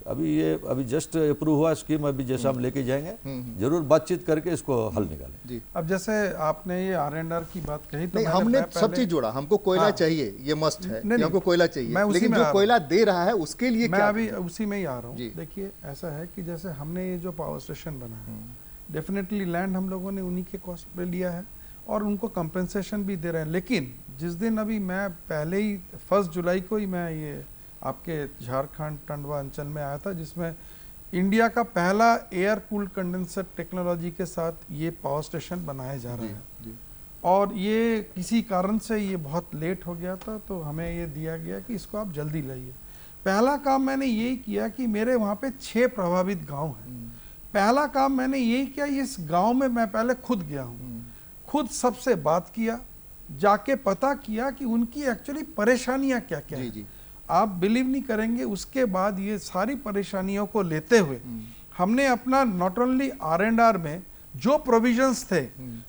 अभी जस्ट अप्रूव हुआ स्कीम, अभी जैसा हम लेके जाएंगे जरूर बातचीत करके इसको हल निकालें। जी अब जैसे आपने ये R&R की बात कही तो नहीं, मैंने हमने पहले- सब चीज जोड़ा। हमको कोयला हाँ। चाहिए, ये मस्ट है नहीं, कि हमको कोयला चाहिए, मैं उसी लेकिन में जो आ रहा कोयला दे रहा है उसके लिए मैं क्या? अभी उसी में ही आ रहा जी। हूँ। देखिए ऐसा है कि जैसे हमने ये जो पावर स्टेशन बनाया, डेफिनेटली लैंड हम लोगों ने उन्हीं के कॉस्ट पे लिया है और उनको कंपेंसेशन भी दे रहे हैं। लेकिन जिस दिन अभी मैं पहले ही 1 जुलाई को ही मैं ये आपके झारखंड टंडवा अंचल में आया था, जिसमें इंडिया का पहला एयर कूल्ड कंडेंसर टेक्नोलॉजी के साथ ये पावर स्टेशन बनाया जा रहा है। जी। और ये किसी कारण से ये बहुत लेट हो गया था, तो हमें ये दिया गया कि इसको आप जल्दी लाइए। पहला काम मैंने यही किया कि मेरे वहाँ पे 6 प्रभावित गांव हैं। पहला काम मैंने यही किया, इस गांव में मैं पहले खुद गया हूँ, खुद सबसे बात किया, जाके पता किया कि उनकी एक्चुअली परेशानियां क्या क्या जी है। जी आप बिलीव नहीं करेंगे, उसके बाद ये सारी परेशानियों को लेते हुए हमने अपना नॉट ओनली R&R में जो प्रोविजंस थे,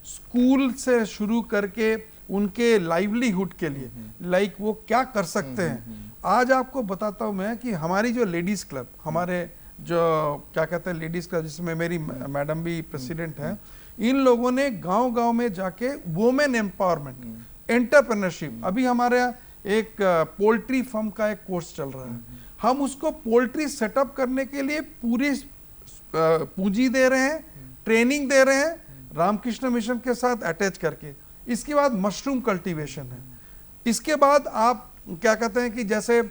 स्कूल से शुरू करके उनके लाइवलीहुड के लिए, लाइक वो क्या कर सकते हैं। आज आपको बताता हूं मैं कि हमारी जो लेडीज क्लब, हमारे जो क्या कहते हैं लेडीज क्लब, जिसमें मेरी मैडम भी प्रेसिडेंट है, इन लोगों ने गांव-गांव में जाके वुमेन एम्पावरमेंट, एंटरप्रेन्योरशिप, अभी हमारे एक पोल्ट्री फार्म का एक कोर्स चल रहा है, हम उसको पोल्ट्री सेटअप करने के लिए पूरी पूंजी दे रहे हैं, ट्रेनिंग दे रहे हैं, रामकृष्ण मिशन के साथ अटैच करके। इसके बाद मशरूम कल्टीवेशन है। इसके बाद आप क्या कहते हैं कि जैसे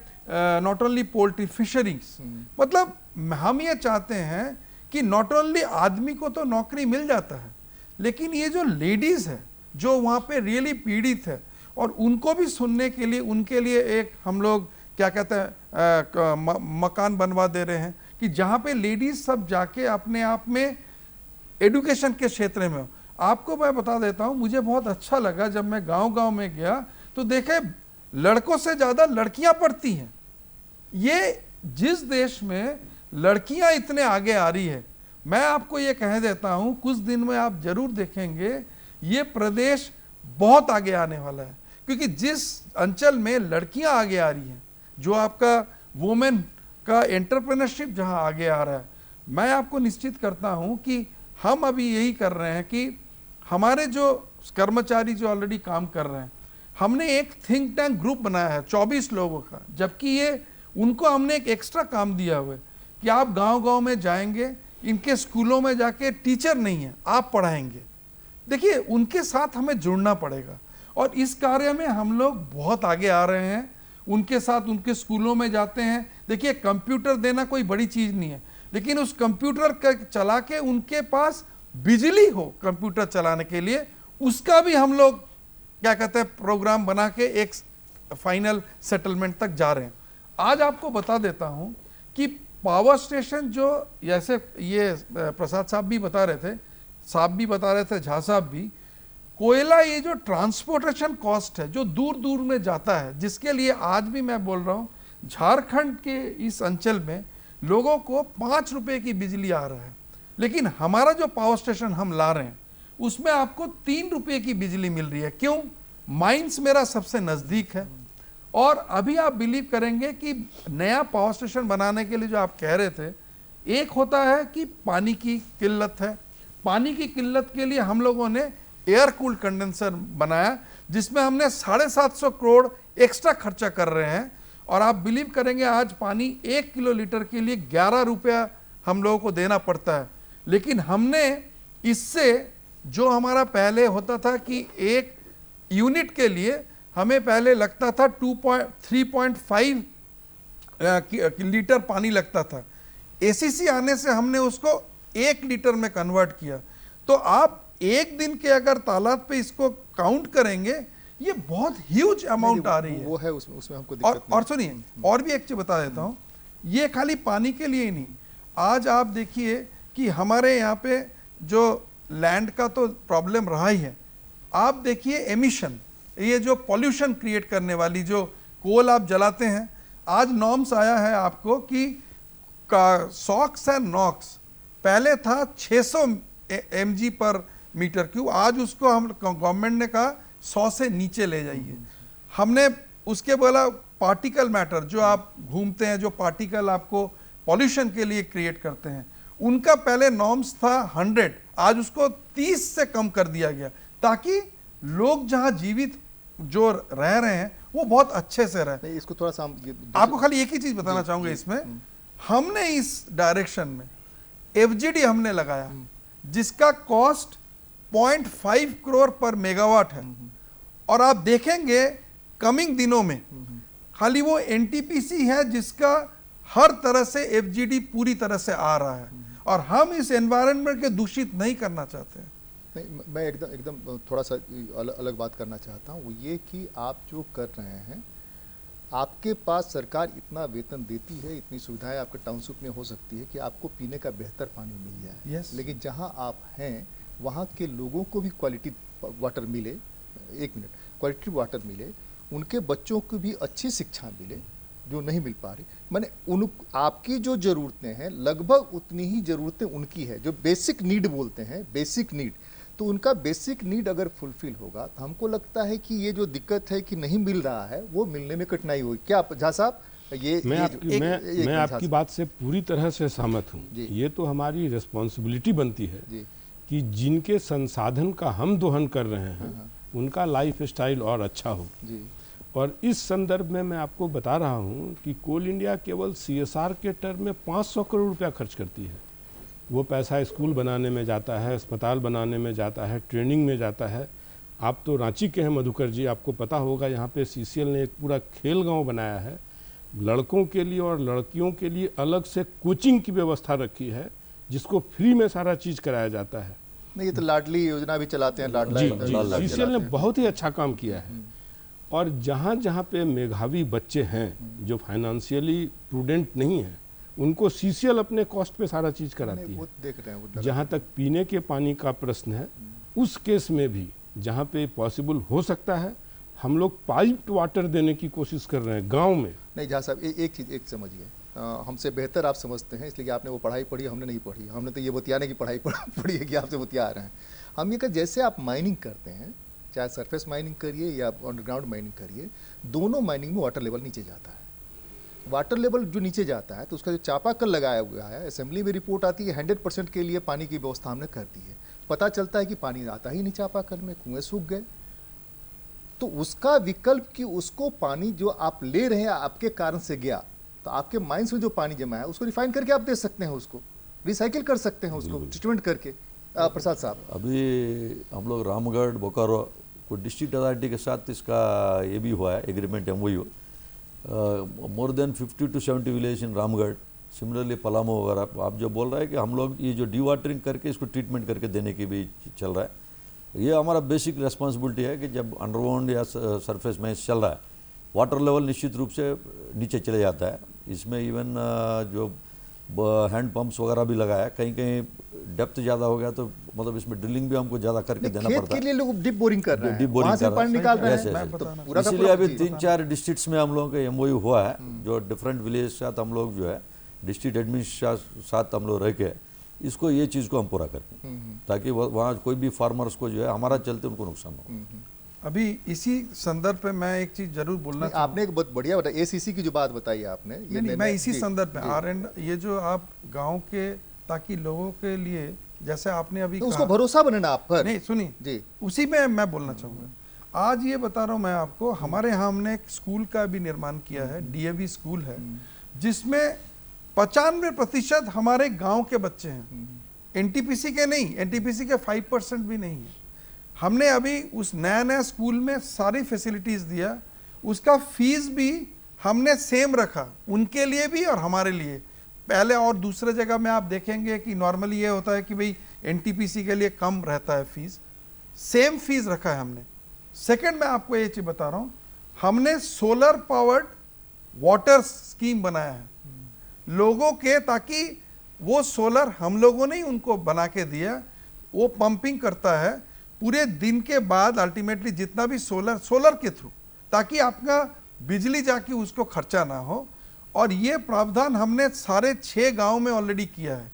नॉट ओनली पोल्ट्री, फिशरीज, मतलब हम ये चाहते हैं कि नॉट ओनली आदमी को तो नौकरी मिल जाता है, लेकिन ये जो लेडीज है जो वहाँ पे रियली पीड़ित है, और उनको भी सुनने के लिए उनके लिए एक हम लोग क्या कहते हैं मकान बनवा दे रहे हैं कि जहाँ पे लेडीज सब जाके अपने आप में एडुकेशन के क्षेत्र में। आपको मैं बता देता हूँ, मुझे बहुत अच्छा लगा जब मैं गांव-गांव में गया तो देखे लड़कों से ज्यादा लड़कियां पढ़ती हैं। ये जिस देश में लड़कियां इतने आगे आ रही है, मैं आपको ये कह देता हूं कुछ दिन में आप जरूर देखेंगे ये प्रदेश बहुत आगे आने वाला है, क्योंकि जिस अंचल में लड़कियां आगे आ रही हैं, जो आपका वुमेन का एंटरप्रेन्योरशिप जहां आगे आ रहा है, मैं आपको निश्चित करता हूं कि हम अभी यही कर रहे हैं कि हमारे जो कर्मचारी जो ऑलरेडी काम कर रहे हैं, हमने एक थिंक टैंक ग्रुप बनाया है 24 लोगों का, जबकि ये उनको हमने एक एक्स्ट्रा काम दिया हुआ है कि आप गांव-गांव में जाएंगे, इनके स्कूलों में जाके टीचर नहीं है, आप पढ़ाएंगे। देखिए उनके साथ हमें जुड़ना पड़ेगा, और इस कार्य में हम लोग बहुत आगे आ रहे हैं। उनके साथ उनके स्कूलों में जाते हैं। देखिए कंप्यूटर देना कोई बड़ी चीज नहीं है, लेकिन उस कंप्यूटर का चला के उनके पास बिजली हो कंप्यूटर चलाने के लिए, उसका भी हम लोग क्या कहते हैं प्रोग्राम बना के एक फाइनल सेटलमेंट तक जा रहे हैं। आज आपको बता देता हूं कि पावर स्टेशन जो जैसे ये प्रसाद साहब भी बता रहे थे, झा साहब भी, कोयला ये जो ट्रांसपोर्टेशन कॉस्ट है जो दूर दूर में जाता है, जिसके लिए आज भी मैं बोल रहा हूं झारखंड के इस अंचल में लोगों को 5 रुपए की बिजली आ रहा है, लेकिन हमारा जो पावर स्टेशन हम ला रहे हैं उसमें आपको 3 रुपए की बिजली मिल रही है। क्यों? माइंस मेरा सबसे नजदीक है। और अभी आप बिलीव करेंगे कि नया पावर स्टेशन बनाने के लिए जो आप कह रहे थे, एक होता है कि पानी की किल्लत है। पानी की किल्लत के लिए हम लोगों ने एयर कूल्ड कंडेंसर बनाया, जिसमें हमने 750 करोड़ एक्स्ट्रा खर्चा कर रहे हैं। और आप बिलीव करेंगे आज पानी 1 किलो लीटर के लिए 11 रुपया हम लोगों को देना पड़ता है, लेकिन हमने इससे जो हमारा पहले होता था कि एक यूनिट के लिए हमें पहले लगता था 3.5 लीटर पानी लगता था, एसीसी आने से हमने उसको 1 लीटर में कन्वर्ट किया। तो आप एक दिन के अगर तालाब पे इसको काउंट करेंगे, ये बहुत ह्यूज अमाउंट आ रही है। वो है उसमें हमको दिक्कत और सुनिए, और भी एक चीज बता देता हूं, ये खाली पानी के लिए ही नहीं, आज आप देखिए कि हमारे यहाँ पे जो लैंड का तो प्रॉब्लम रहा ही है, आप देखिए एमिशन, ये जो पॉल्यूशन क्रिएट करने वाली जो कोल आप जलाते हैं, आज नॉर्म्स आया है आपको कि सॉक्स एंड नॉक्स पहले था 600 mg पर मीटर क्यूब, आज उसको हम गवर्नमेंट ने कहा 100 से नीचे ले जाइए। हमने उसके बोला पार्टिकल मैटर, जो आप घूमते हैं, जो पार्टिकल आपको पॉल्यूशन के लिए क्रिएट करते हैं, उनका पहले नॉर्म्स था 100, आज उसको 30 से कम कर दिया गया, ताकि लोग जहां जीवित जो रह रहे हैं वो बहुत अच्छे से रहे। इसको थोड़ा सा आपको खाली एक ही चीज बताना चाहूंगा इसमें, हमने इस डायरेक्शन में FGD हमने लगाया जिसका कॉस्ट 0.5 करोड़ पर मेगावाट है, और आप देखेंगे कमिंग दिनों में खाली वो NTPC है जिसका हर तरह से FGD पूरी तरह से आ रहा है, और हम इस एनवायरनमेंट के दूषित नहीं करना चाहते हैं। नहीं, मैं एकदम थोड़ा सा अलग बात करना चाहता हूँ, वो ये कि आप जो कर रहे हैं, आपके पास सरकार इतना वेतन देती है, इतनी सुविधाएं आपके टाउनशिप में हो सकती है कि आपको पीने का बेहतर पानी मिल जाए। लेकिन जहाँ आप हैं वहाँ के लोगों को भी क्वालिटी वाटर मिले, क्वालिटी वाटर मिले, उनके बच्चों को भी अच्छी शिक्षा मिले जो नहीं मिल पा रही। माने आपकी जो ज़रूरतें हैं लगभग उतनी ही ज़रूरतें उनकी है, जो बेसिक नीड बोलते हैं, बेसिक नीड, तो उनका बेसिक नीड अगर फुलफिल होगा तो हमको लगता है कि ये जो दिक्कत है कि नहीं मिल रहा है वो मिलने में कठिनाई होगी। क्या झा साहब, मैं आपकी बात से पूरी तरह से सहमत हूँ। ये तो हमारी रिस्पॉन्सिबिलिटी बनती है कि जिनके संसाधन का हम दोहन कर रहे हैं उनका लाइफ स्टाइल और अच्छा हो। और इस संदर्भ में मैं आपको बता रहा हूँ कि कोल इंडिया केवल CSR के टर्म में 500 करोड़ रुपया खर्च करती है। वो पैसा स्कूल बनाने में जाता है, अस्पताल बनाने में जाता है, ट्रेनिंग में जाता है। आप तो रांची के हैं मधुकर जी, आपको पता होगा यहाँ पे CCL ने एक पूरा खेल गांव बनाया है, लड़कों के लिए और लड़कियों के लिए अलग से कोचिंग की व्यवस्था रखी है, जिसको फ्री में सारा चीज़ कराया जाता है। नहीं, ये तो लाडली योजना भी चलाते हैं, CCL ने बहुत ही अच्छा काम किया है। और जहाँ जहाँ पे मेधावी बच्चे हैं जो फाइनेंशियली प्रूडेंट नहीं है, उनको CCL अपने कॉस्ट पे सारा चीज़ कराती है। देख रहे हैं जहाँ तक पीने के पानी का प्रश्न है, उस केस में भी जहाँ पे पॉसिबल हो सकता है हम लोग पाइप्ड वाटर देने की कोशिश कर रहे हैं गांव में। नहीं झा साहब, एक चीज़ एक समझिए, हमसे बेहतर आप समझते हैं, इसलिए आपने वो पढ़ाई पढ़ी, हमने नहीं पढ़ी। हमने तो ये बतियाने की पढ़ाई पढ़ी है कि आपसे बतिया रहे हैं। हम ये कि जैसे आप माइनिंग करते हैं, चाहे सरफेस माइनिंग करिए या अंडरग्राउंड माइनिंग करिए, दोनों माइनिंग में वाटर लेवल नीचे जाता है। वाटर लेवल जो नीचे जाता है तो उसका जो चापाकल लगाया हुआ है, असेंबली में रिपोर्ट आती है 100% के लिए पानी की व्यवस्था हमने कर दी है। पता चलता है कि पानी आता ही नहीं चापाकल में, कुएं सूख गए। तो उसका विकल्प कि उसको पानी जो आप ले रहे हैं आपके कारण से गया, तो आपके माइंस में जो पानी जमा है उसको रिफाइन करके आप दे सकते हैं, उसको रिसाइकिल कर सकते हैं, उसको ट्रीटमेंट करके। प्रसाद साहब, अभी हम लोग रामगढ़ बोकारो को डिस्ट्रिक्ट अथॉरिटी के साथ इसका ये भी हुआ है agreement MOU, more than 50 to 70 village in Ramgarh, similarly Palamu वगैरह। आप जो बोल रहे हैं कि हम लोग ये जो डी-वाटरिंग करके इसको ट्रीटमेंट करके देने की भी चल रहा है। ये हमारा बेसिक रिस्पॉन्सिबिलिटी है कि जब अंडरग्राउंड या सरफेस में चल रहा है, वाटर लेवल निश्चित रूप से नीचे चले जाता है। इसमें इवन जो हैंड पंप्स वगैरह भी लगाया, कहीं कहीं डेप्थ ज़्यादा हो गया तो मतलब इसमें ड्रिलिंग भी हमको ज़्यादा करके देना पड़ता है। के लिए लोग डीप बोरिंग कर रहे हैं, डीप बोरिंग से पानी निकाल रहे हैं। इसलिए अभी 3-4 डिस्ट्रिक्ट्स में हम लोगों का MOU हुआ है, जो डिफरेंट विलेज के साथ हम लोग जो है डिस्ट्रिक्ट एडमिनिस्ट्रेशन साथ हम लोग रह के इसको ये चीज़ को हम पूरा करें, ताकि वहाँ कोई भी फार्मर्स को जो है हमारा चलते उनको नुकसान हो। अभी इसी संदर्भ पे मैं एक चीज जरूर बोलना चाहूँगा। आपने एक बहुत बढ़िया बताया, ACC की जो बात बताई आपने, नहीं, मैं इसी संदर्भ पे R&D, ये जो आप गांव के, ताकि लोगों के लिए, जैसे आपने अभी तो उसको भरोसा बने ना आप पर। नहीं सुनिए जी, उसी में मैं बोलना चाहूँगा। आज ये बता रहा हूँ मैं आपको, हमारे यहाँ हमने एक स्कूल का भी निर्माण किया है, DAV स्कूल है, जिसमें 95% हमारे गांव के बच्चे हैं, NTPC के नहीं, NTPC के 5% भी नहीं है। हमने अभी उस नया स्कूल में सारी फैसिलिटीज दिया, उसका फीस भी हमने सेम रखा, उनके लिए भी और हमारे लिए। पहले और दूसरे जगह में आप देखेंगे कि नॉर्मली ये होता है कि भाई NTPC के लिए कम रहता है फीस, सेम फीस रखा है हमने। सेकंड, मैं आपको ये चीज बता रहा हूं, हमने सोलर पावर्ड वाटर स्कीम बनाया है लोगों के, ताकि वो सोलर हम लोगों ने उनको बना के दिया, वो पंपिंग करता है पूरे दिन के बाद, अल्टीमेटली जितना भी सोलर के थ्रू, ताकि आपका बिजली जाके उसको खर्चा ना हो। और ये प्रावधान हमने सारे 6 गांव में ऑलरेडी किया है।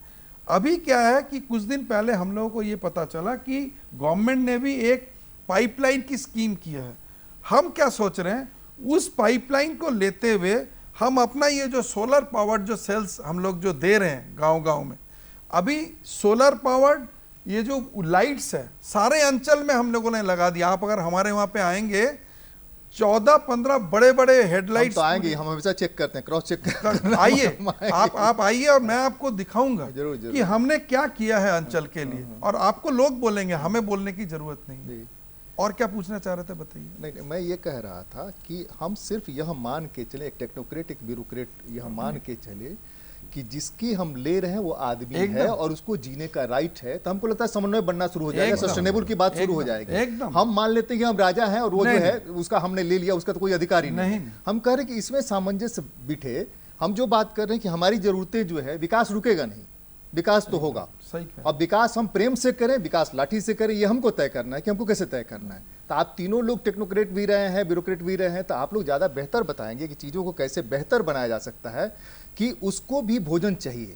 अभी क्या है कि कुछ दिन पहले हम लोगों को ये पता चला कि गवर्नमेंट ने भी एक पाइपलाइन की स्कीम किया है। हम क्या सोच रहे हैं, उस पाइपलाइन को लेते हुए हम अपना ये जो सोलर पावर्ड जो सेल्स हम लोग जो दे रहे हैं गांव-गांव में, अभी सोलर पावर्ड ये जो लाइट्स है सारे अंचल में हम लोगों ने लगा दिया। आप अगर हमारे वहां पे आएंगे 14-15 बड़े-बड़े हेडलाइट्स तो आएंगे, हम हमेशा चेक करते हैं, क्रॉस चेक आइए आप आइए और मैं आपको दिखाऊंगा जरूर, जरूर। कि हमने क्या किया है अंचल के लिए, और आपको लोग बोलेंगे, हमें बोलने की जरूरत नहीं। और क्या पूछना चाह रहे थे बताइए। नहीं, मैं ये कह रहा था कि हम सिर्फ यह मान के चले, एक टेक्नोक्रेट एक ब्यूरोक्रेट यह मान के चले कि जिसकी हम ले रहे हैं वो आदमी है और उसको जीने का राइट है, तो हमको लगता है समन्वय बनना शुरू हो जाएगा, सस्टेनेबल की बात शुरू हो जाएगी। हम मान लेते हैं कि हम राजा हैं और वो जो है उसका हमने ले लिया, उसका तो कोई अधिकार ही नहीं। हम कह रहे हैं कि इसमें सामंजस्य बिठे। हम जो बात कर रहे हैं कि हमारी जरूरतें जो है, विकास रुकेगा नहीं, विकास तो होगा। अब विकास हम प्रेम से करें, विकास लाठी से करें, ये हमको तय करना है कि हमको कैसे तय करना है। तो आप तीनों लोग टेक्नोक्रेट भी रहे हैं, ब्यूरोक्रेट भी रहे हैं, तो आप लोग ज्यादा बेहतर बताएंगे कि चीजों को कैसे बेहतर बनाया जा सकता है, कि उसको भी भोजन चाहिए।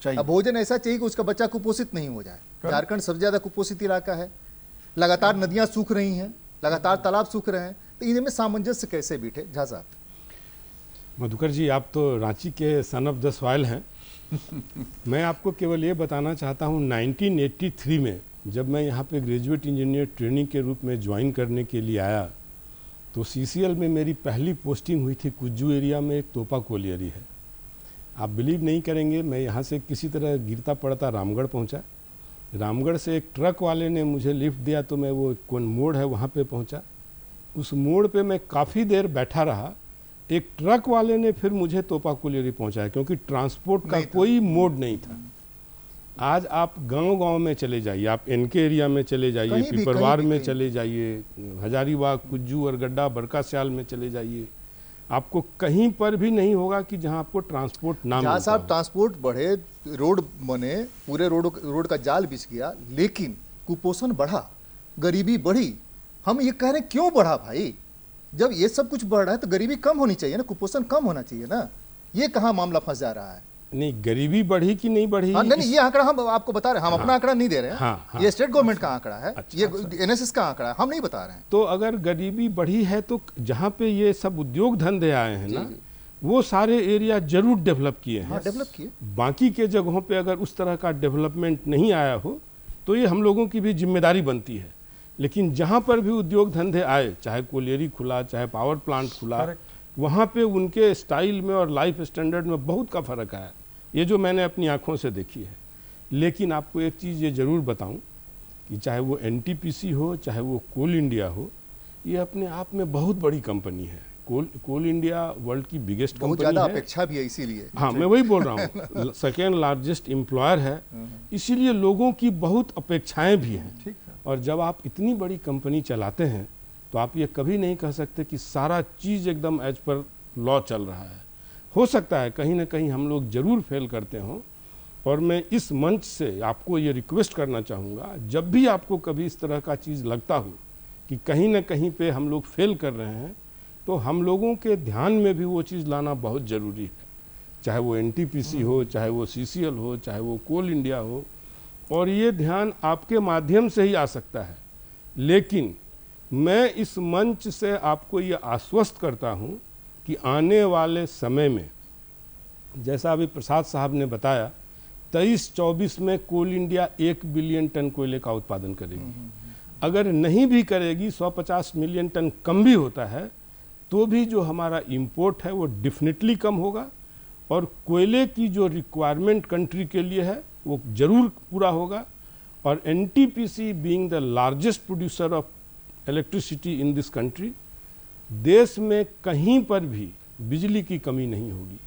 अब भोजन ऐसा चाहिए कि उसका बच्चा कुपोषित नहीं हो जाए। झारखंड सबसे ज्यादा कुपोषित इलाका है, लगातार नदियां सूख रही हैं, लगातार तालाब सूख रहे हैं, तो इनमें सामंजस्य कैसे बिठे? झा साहब। मधुकर जी, आप तो रांची के सन ऑफ द सॉइल हैं। मैं आपको केवल ये बताना चाहता हूँ, 1983 में जब मैं यहाँ पे ग्रेजुएट इंजीनियर ट्रेनिंग के रूप में ज्वाइन करने के लिए आया, तो सीसीएल में मेरी पहली पोस्टिंग हुई थी कुज्जू एरिया में, एक तोपा कोलियरी है। आप बिलीव नहीं करेंगे, मैं यहाँ से किसी तरह गिरता पड़ता रामगढ़ पहुँचा। रामगढ़ से एक ट्रक वाले ने मुझे लिफ्ट दिया, तो मैं वो कौन मोड़ है वहाँ पे पहुँचा। उस मोड़ पे मैं काफ़ी देर बैठा रहा। एक ट्रक वाले ने फिर मुझे तोपा कोलियरी पहुँचाया, क्योंकि ट्रांसपोर्ट का कोई मोड नहीं था। आज आप गांव-गांव में चले जाइए, आप एनके एरिया में चले जाइए, पिपरवार में चले जाइए, हजारीबाग, कुज्जू और गड्ढा, बरका स्याल में चले जाइए, आपको कहीं पर भी नहीं होगा कि जहां आपको ट्रांसपोर्ट ना मिले। साहब, ट्रांसपोर्ट बढ़े, रोड बने, पूरे रोड का जाल बिछ गया, लेकिन कुपोषण बढ़ा, गरीबी बढ़ी। हम ये कह रहे हैं क्यों बढ़ा भाई? जब ये सब कुछ बढ़ रहा है तो गरीबी कम होनी चाहिए ना, कुपोषण कम होना चाहिए ना। ये कहाँ मामला फंस जा रहा है? नहीं, गरीबी बढ़ी कि नहीं बढ़ी? नहीं, ये आंकड़ा हम आपको बता रहे हैं, हम अपना आंकड़ा नहीं दे रहे हैं। ये स्टेट गवर्नमेंट का आंकड़ा है, ये एनएसएस का आंकड़ा है, हम नहीं बता रहे हैं। तो अगर गरीबी बढ़ी है तो जहाँ पे ये सब उद्योग धंधे आए हैं ना, वो सारे एरिया जरूर डेवलप किए हैं। डेवलप किए। बाकी के जगहों पे अगर उस तरह का डेवलपमेंट नहीं आया हो तो ये हम लोगों की भी जिम्मेदारी बनती है। लेकिन जहाँ पर भी उद्योग धंधे आए, चाहे कोलियरी खुला, चाहे पावर प्लांट खुला, वहाँ पे उनके स्टाइल में और लाइफ स्टैंडर्ड में बहुत का फर्क आया, ये जो मैंने अपनी आंखों से देखी है। लेकिन आपको एक चीज़ ये ज़रूर बताऊं कि चाहे वो एनटीपीसी हो, चाहे वो कोल इंडिया हो, ये अपने आप में बहुत बड़ी कंपनी है। कोल इंडिया वर्ल्ड की बिगेस्ट कंपनी है, ज़्यादा अपेक्षा भी है इसीलिए। हाँ, मैं वही बोल रहा हूँ, सेकेंड लार्जेस्ट एम्प्लॉयर है, इसीलिए लोगों की बहुत अपेक्षाएं भी हैं। और जब आप इतनी बड़ी कंपनी चलाते हैं तो आप ये कभी नहीं कह सकते कि सारा चीज़ एकदम एज पर लॉ चल रहा है। हो सकता है कहीं ना कहीं हम लोग जरूर फेल करते हों। और मैं इस मंच से आपको ये रिक्वेस्ट करना चाहूँगा, जब भी आपको कभी इस तरह का चीज़ लगता हो कि कहीं ना कहीं पे हम लोग फेल कर रहे हैं, तो हम लोगों के ध्यान में भी वो चीज़ लाना बहुत ज़रूरी है। चाहे वो एनटीपीसी हो, चाहे वो सीसीएल हो, चाहे वो कोल इंडिया हो, और ये ध्यान आपके माध्यम से ही आ सकता है। लेकिन मैं इस मंच से आपको ये आश्वस्त करता हूँ कि आने वाले समय में, जैसा अभी प्रसाद साहब ने बताया, 23-24 में कोल इंडिया 1 बिलियन टन कोयले का उत्पादन करेगी। अगर नहीं भी करेगी, 150 मिलियन टन कम भी होता है, तो भी जो हमारा इंपोर्ट है वो डेफिनेटली कम होगा, और कोयले की जो रिक्वायरमेंट कंट्री के लिए है वो जरूर पूरा होगा। और NTPC being the largest producer of electricity in this country, देश में कहीं पर भी बिजली की कमी नहीं होगी।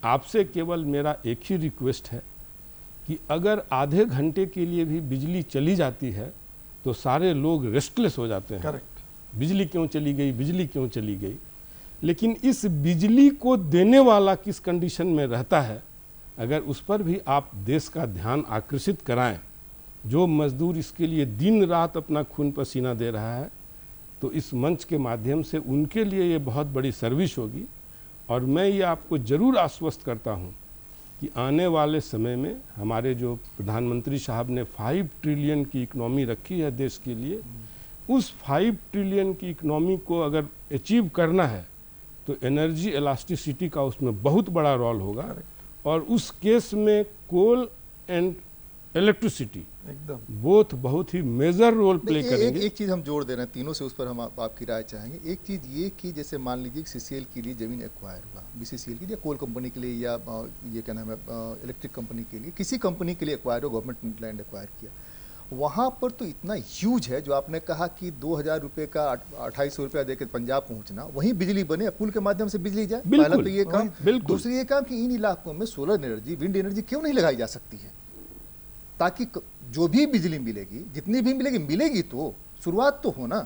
आपसे केवल मेरा एक ही रिक्वेस्ट है कि अगर आधे घंटे के लिए भी बिजली चली जाती है तो सारे लोग रेस्टलेस हो जाते हैं। करेक्ट। बिजली क्यों चली गई, बिजली क्यों चली गई। लेकिन इस बिजली को देने वाला किस कंडीशन में रहता है, अगर उस पर भी आप देश का ध्यान आकर्षित कराएं, जो मजदूर इसके लिए दिन रात अपना खून पसीना दे रहा है, तो इस मंच के माध्यम से उनके लिए ये बहुत बड़ी सर्विस होगी। और मैं ये आपको ज़रूर आश्वस्त करता हूँ कि आने वाले समय में हमारे जो प्रधानमंत्री साहब ने 5 ट्रिलियन की इकोनॉमी रखी है देश के लिए, उस 5 ट्रिलियन की इकोनॉमी को अगर अचीव करना है तो एनर्जी इलास्टिसिटी का उसमें बहुत बड़ा रोल होगा। और उस केस में कोल एंड इलेक्ट्रिसिटी एकदम बोथ बहुत ही मेजर रोल प्ले करेंगे। एक चीज़ हम जोड़ दे रहे हैं तीनों से, उस पर हम आपकी राय चाहेंगे। एक चीज़ ये कि जैसे मान लीजिए सीसीएल के लिए ज़मीन एक्वायर हुआ, बीसीसीएल के लिए, कोल कंपनी के लिए, या ये क्या नाम है इलेक्ट्रिक कंपनी के लिए, किसी कंपनी के लिए एक्वायर हो, गवर्नमेंट लैंड एक्वायर किया, वहाँ पर तो इतना ह्यूज है जो आपने कहा कि 2000 रुपये का 2800 रुपया देकर पंजाब पहुँचना, वहीं बिजली बने, पुल के माध्यम से बिजली जाए। पहला तो ये काम। दूसरी ये काम कि इन इलाकों में सोलर एनर्जी, विंड एनर्जी क्यों नहीं लगाई जा सकती है, ताकि जो भी बिजली मिलेगी, जितनी भी मिलेगी, मिलेगी तो शुरुआत तो हो ना।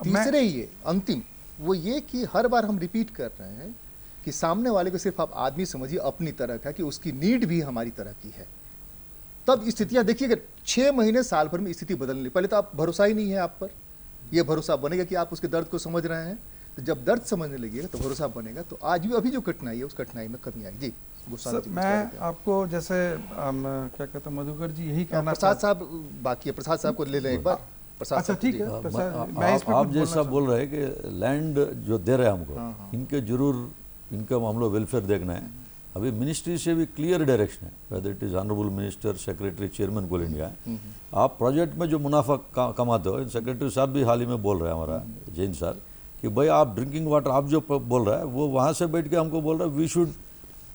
तीसरे ये अंतिम वो ये कि हर बार हम रिपीट कर रहे हैं कि सामने वाले को सिर्फ आप आदमी समझिए अपनी तरह का, कि उसकी नीड भी हमारी तरह की है। तब स्थितियां देखिए, अगर 6 महीने साल भर में स्थिति बदलने, पहले तो आप भरोसा ही नहीं है आप पर, यह भरोसा बनेगा कि आप उसके दर्द को समझ रहे हैं, तो जब दर्द समझने लगेगा तो भरोसा बनेगा, तो आज भी अभी जो कठिनाई है उस कठिनाई में कमी आएगी। सर, मैं आपको जैसे क्या कहते हैं मधुकर जी, यही कहना, प्रसाद साहब बाकी है, प्रसाद साहब को ले लें एक बार। प्रसाद, अच्छा ठीक है, आप जैसा बोल रहे हैं कि लैंड जो दे रहे हैं हमको, इनके जरूर इनका हम लोग वेलफेयर देखना है। अभी मिनिस्ट्री से भी क्लियर डायरेक्शन है, whether it is honourable minister, secretary, chairman Coal India, आप प्रोजेक्ट में जो मुनाफा कमाते हो, सेक्रेटरी साहब भी हाल ही में बोल रहे हैं हमारा जैन सर, कि भाई आप ड्रिंकिंग वाटर आप जो बोल रहा है वो वहाँ से बैठ के हमको बोल रहा है वी शुड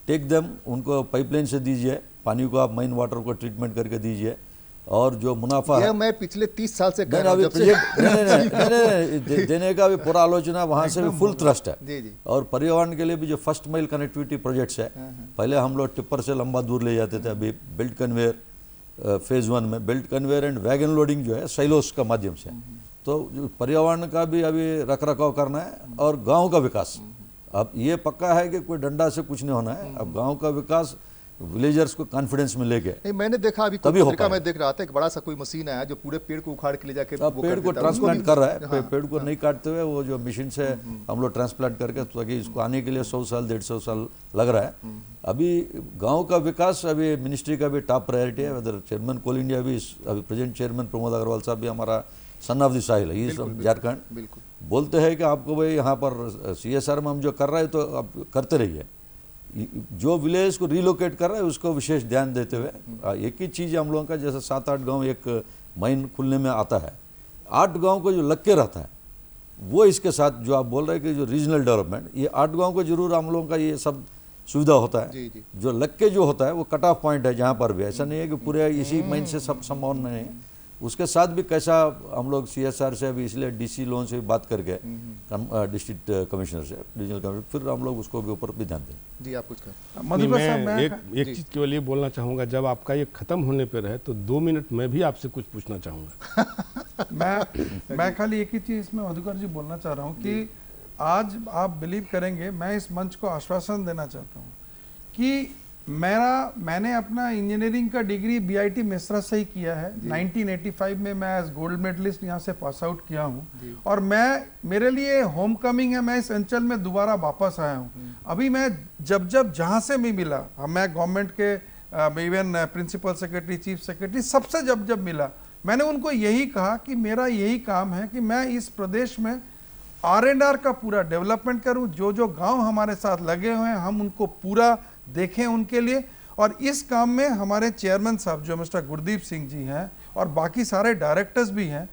टेक देम, उनको पाइपलाइन से दीजिए, पानी को आप मेन वाटर को ट्रीटमेंट करके दीजिए, और जो मुनाफा है, मैं पिछले 30 साल से देने का भी पूरा आलोचना वहाँ से भी फुल ट्रस्ट है। जी। और पर्यावरण के लिए भी जो फर्स्ट माइल कनेक्टिविटी प्रोजेक्ट्स है, पहले हम लोग टिप्पर से लंबा दूर ले जाते थे, अभी बेल्ट कन्वेयर फेज 1 में belt conveyor and wagon loading जो है साइलोस का माध्यम से, तो पर्यावरण का भी अभी रख रखाव करना है और गाँव का विकास। अब ये पक्का है कि कोई डंडा से कुछ नहीं होना है, अब गाँव का विकास विलेजर्स को कॉन्फिडेंस में लेके। नहीं, मैंने देखा अभी पत्रिका में देख रहा था, एक बड़ा सा कोई मशीन आया जो पूरे पेड़ को उखाड़ के ले जाके पेड़ को ट्रांसप्लांट कर रहा है, पेड़ को नहीं काटते हुए वो जो मशीन से हम लोग ट्रांसप्लांट करके, ताकि इसको आने के लिए 100 साल 150 साल लग रहा है। अभी गांव का विकास अभी मिनिस्ट्री का भी टॉप प्रायोरिटी है। वेदर चेयरमैन कोल इंडिया भी, अभी प्रेजेंट चेयरमैन प्रमोद अग्रवाल साहब भी हमारा सन ऑफ द साहिल है, ये सब झारखंड बोलते हैं कि आपको भाई यहाँ पर CSR में हम जो कर रहे हैं तो आप करते रहिए। जो विलेज को रिलोकेट कर रहा है उसको विशेष ध्यान देते हुए एक ही चीज़ हम लोगों का, जैसे 7-8 गांव एक माइन खुलने में आता है, 8 गांव को जो लग के रहता है वो इसके साथ जो आप बोल रहे हैं कि जो रीजनल डेवलपमेंट, ये 8 गांव को जरूर हम लोगों का ये सब सुविधा होता है। जी। जो लग के जो होता है वो कट ऑफ पॉइंट है, जहाँ पर भी ऐसा नहीं है कि पूरे इसी माइन से सब संभव नहीं है। उसके साथ भी कैसा हम लोग CSR से अभी इसलिए DC लोन से भी बात करके डिस्ट्रिक्ट कमिश्नर से, रीजनल कमिश्नर, फिर हम लोग उसको भी ऊपर भी ध्यान दें। जी आप कुछ करें। मैं एक चीज़ केवल ये बोलना चाहूँगा, जब आपका ये खत्म होने पर है तो 2 मिनट मैं भी आपसे कुछ पूछना चाहूँगा। मैं खाली एक ही चीज़ इसमें मधुकर जी बोलना चाह रहा हूँ कि आज आप बिलीव करेंगे, मैं इस मंच को आश्वासन देना चाहता हूँ कि मैंने अपना इंजीनियरिंग का डिग्री BIT मेसरा से ही किया है। 1985 में मैं एज गोल्ड मेडलिस्ट यहाँ से पास आउट किया हूँ, और मेरे लिए होम कमिंग है, मैं इस अंचल में दोबारा वापस आया हूँ। अभी मैं जब जहाँ से भी मिला, मैं गवर्नमेंट के even principal secretary, chief secretary, सबसे जब मिला, मैंने उनको यही कहा कि मेरा यही काम है कि मैं इस प्रदेश में R&R का पूरा डेवलपमेंट करूँ, जो गाँव हमारे साथ लगे हुए हैं हम उनको पूरा देखें उनके लिए। और इस काम में हमारे चेयरमैन साहब जो मिस्टर गुरदीप सिंह जी हैं और बाकी सारे डायरेक्टर्स भी हैं,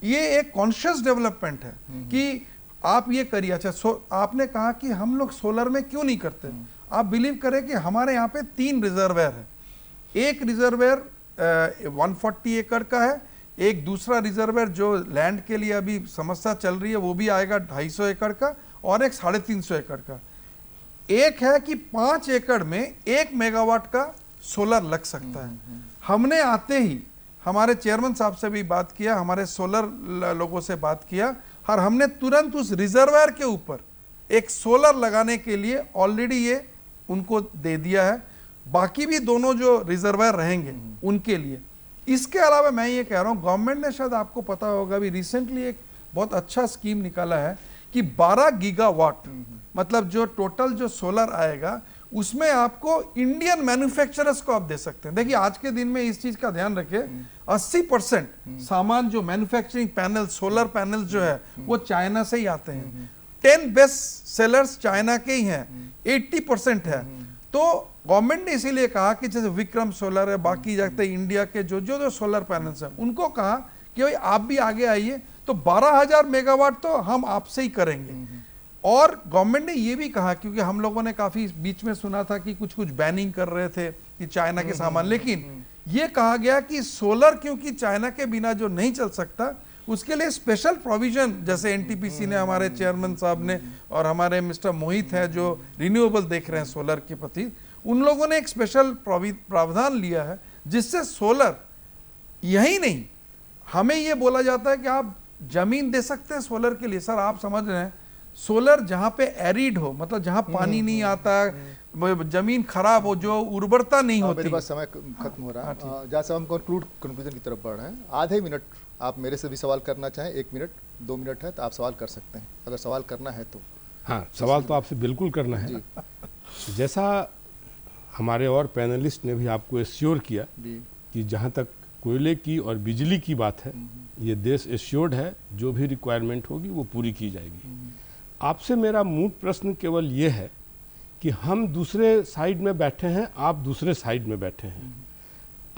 ये एक कॉन्शियस डेवलपमेंट है कि आप ये करिए। अच्छा, आपने कहा कि हम लोग सोलर में क्यों नहीं करते, आप बिलीव करें कि हमारे यहाँ पे 3 रिजर्वेयर है। एक रिजर्वेयर 140 एकड़ का है, एक दूसरा रिजर्वेयर जो लैंड के लिए अभी समस्या चल रही है वो भी आएगा 250 एकड़ का, और एक 350 एकड़ का। एक है कि 5 एकड़ में 1 मेगावाट का सोलर लग सकता है। हमने आते ही हमारे चेयरमैन साहब से भी बात किया, हमारे सोलर लोगों से बात किया, और हमने तुरंत उस रिजर्वायर के ऊपर एक सोलर लगाने के लिए ऑलरेडी ये उनको दे दिया है। बाकी भी दोनों जो रिजर्वायर रहेंगे उनके लिए। इसके अलावा मैं ये कह रहा हूँ, गवर्नमेंट ने, शायद आपको पता होगा, अभी रिसेंटली एक बहुत अच्छा स्कीम निकाला है कि 12 गीगावाट, मतलब जो टोटल जो सोलर आएगा उसमें आपको इंडियन मैन्युफैक्चरर्स को आप दे सकते हैं। देखिए आज के दिन में इस चीज का ध्यान रखें, 80% सामान जो मैन्युफैक्चरिंग पैनल, सोलर पैनल जो है वो चाइना से ही आते हैं। 10 बेस्ट सेलर्स चाइना के ही हैं, 80% है। तो गवर्नमेंट ने इसीलिए कहा कि जैसे विक्रम सोलर है, बाकी जाते इंडिया के जो सोलर पैनल्स हैं, उनको कहा कि भाई आप भी आगे आइए, तो 12,000 मेगावाट तो हम आपसे ही करेंगे। और गवर्नमेंट ने ये भी कहा, क्योंकि हम लोगों ने काफी बीच में सुना था कि कुछ बैनिंग कर रहे थे कि चाइना के सामान, लेकिन ये कहा गया कि सोलर क्योंकि चाइना के बिना जो नहीं चल सकता, उसके लिए स्पेशल प्रोविजन, जैसे एनटीपीसी ने, हमारे चेयरमैन साहब ने और हमारे मिस्टर मोहित है जो रिन्यूएबल देख रहे हैं सोलर के प्रति, उन लोगों ने एक स्पेशल प्रावधान लिया है जिससे सोलर, यही नहीं, हमें ये बोला जाता है कि आप जमीन दे सकते हैं सोलर के लिए। सर आप समझ रहे हैं, सोलर जहां पे एरिड हो, मतलब जहां पानी नहीं आता, जमीन खराब हो, जो उर्वरता नहीं होती। मेरे पास समय खत्म हो रहा है, जहाँ से हम कंक्लूजन की तरफ बढ़ रहे हैं। आधे मिनट आप मेरे से भी सवाल करना चाहें, 1 मिनट 2 मिनट है तो आप सवाल कर सकते हैं, अगर सवाल करना है तो। हाँ, सवाल तो आपसे बिल्कुल करना है। जैसा हमारे और पैनलिस्ट ने भी आपको एश्योर किया कि जहाँ तक कोयले की और बिजली की बात है, ये देश एश्योर्ड है, जो भी रिक्वायरमेंट होगी वो पूरी की जाएगी। आपसे मेरा मूल प्रश्न केवल ये है कि हम दूसरे साइड में बैठे हैं, आप दूसरे साइड में बैठे हैं,